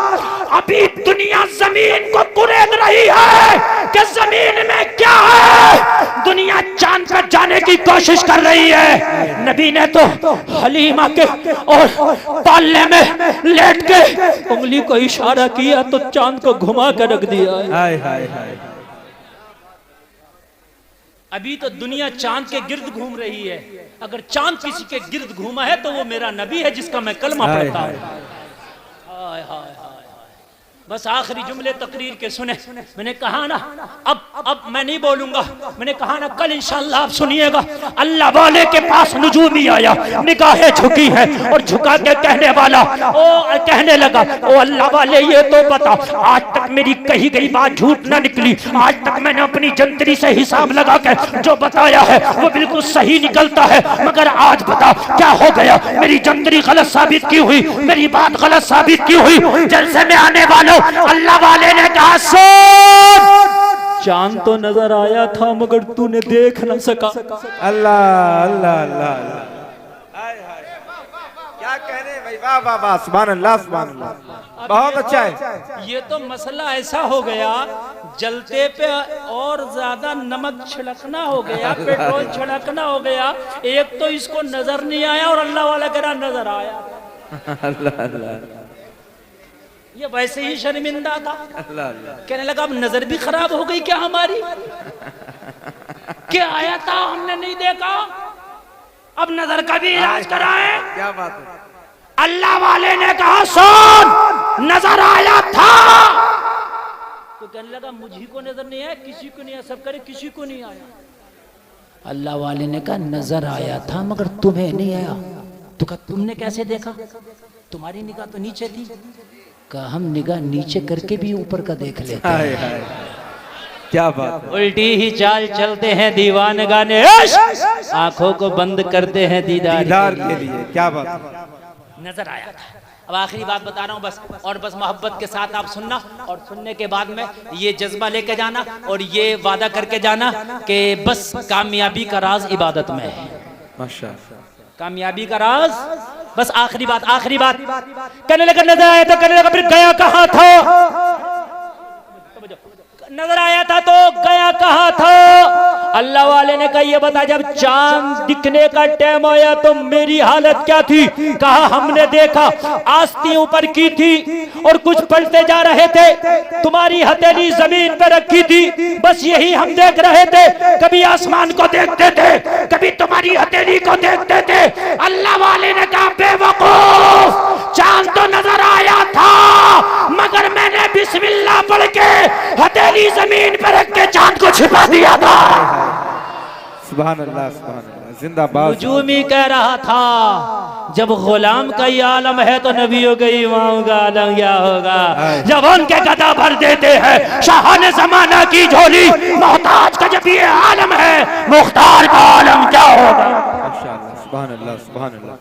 अभी दुनिया जमीन को कुरेद रही है कि जमीन में क्या है। दुनिया चांद पर जाने की कोशिश कर रही है। नबी ने तो हलीमा के और पालने में लेट के उंगली को इशारा किया तो चांद को घुमा कर रख दिया। हाय हाय हाय। अभी तो दुनिया चांद के गिर्द घूम रही है। अगर चांद किसी के गिर्द घूमा है तो वो मेरा नबी है जिसका मैं कलमा पढ़ता हूं। हाय हाय हाय। बस आखिरी जुमले तकरीर के सुने। मैंने कहा ना अब मैं नहीं बोलूंगा। मैंने कहा ना कल इंशाअल्लाह आप सुनिएगा। अल्लाह वाले के पास नुजूमी आया, निगाहें झुकी है और झुका के कहने वाला कहने लगा, ओ अल्लाह वाले ये तो बता, आज तक मेरी कही गई बात झूठ ना निकली। आज तक मैंने अपनी जंतरी से हिसाब लगा के जो बताया है वो बिल्कुल सही निकलता है, मगर आज बता क्या हो गया? मेरी जंतरी गलत साबित की हुई, मेरी बात गलत साबित की हुई। जलसे में आने वालों, अल्लाह वाले ने कहा सुन, चांद तो नजर आया था मगर तूने देख न सका। अल्लाह अल्लाह अल्लाह। क्या कहने भाई, वाह वाह वाह, सुभान अल्लाह सुभान अल्लाह। बहुत अच्छा है। ये तो मसला ऐसा हो गया, जलते पे और ज्यादा नमक छिड़कना हो गया, पेट्रोल छिड़कना हो गया। एक तो इसको नजर नहीं आया और अल्लाह वाला कह रहा नजर आया। अल्लाह अल्लाह। ये वैसे ही शर्मिंदा था। अल्लाह अल्लाह। कहने लगा अब नजर भी खराब हो गई क्या हमारी? क्या आया था हमने नहीं देखा, अब नजर का भी इलाज कराएं। क्या बात है। अल्लाह वाले ने कहा सुन, नजर आया था। तो कहने लगा मुझे को नजर नहीं आया, किसी को नहीं आया, सब करे किसी को नहीं आया। अल्लाह वाले ने कहा नजर आया था मगर तुम्हें नहीं आया। तो कहा तुमने कैसे देखा, तुम्हारी निगाह तो नीचे थी। कहा हम निगाह नीचे करके भी ऊपर का देख लेते हाय हैं। हाय, क्या बात है। उल्टी ही चाल चलते हैं दीवान गाने, आंखों को बंद करते हैं दीदार के लिए, क्या बात है। नजर आया था। अब आखिरी बात बता रहा हूँ बस, और बस मोहब्बत के साथ आप सुनना, और सुनने के बाद में ये जज्बा लेके जाना और ये वादा करके जाना कि बस कामयाबी का राज इबादत में है। माशाअल्लाह, कामयाबी का राज बस। आखिरी बात कहने लगा नजर आया था, कहने लगा फिर गया कहाँ था, नजर आया था तो गया कहाँ था। अल्लाह वाले ने कहा ये बता जब चांद दिखने का टाइम आया तो मेरी हालत क्या थी। कहा हमने देखा आस्ती ऊपर की थी और कुछ पढ़ते जा रहे थे, तुम्हारी हथेली जमीन पे रखी थी, बस यही हम देख रहे थे। कभी आसमान को देखते थे, कभी तुम्हारी हथेली को देखते थे। अल्लाह वाले ने कहा बेवकूफ, चांद तो नजर आया था मगर मैंने बिस्मिल्लाह पढ़ के हथेली जमीन पर रख के चांद को छिपा दिया था। सुभान अल्लाह, सुभान अल्लाह, जिंदाबाद। नजूमी कह रहा था जब गुलाम का ये आलम है तो नबियों के इमाम का आलम क्या होगा। जब उनके गदा भर देते हैं शाहाने जमाना की झोली, मोहताज का जब ये आलम है मुख्तार का आलम क्या होगा। माशाअल्लाह, सुभान अल्लाह, सुभान अल्लाह।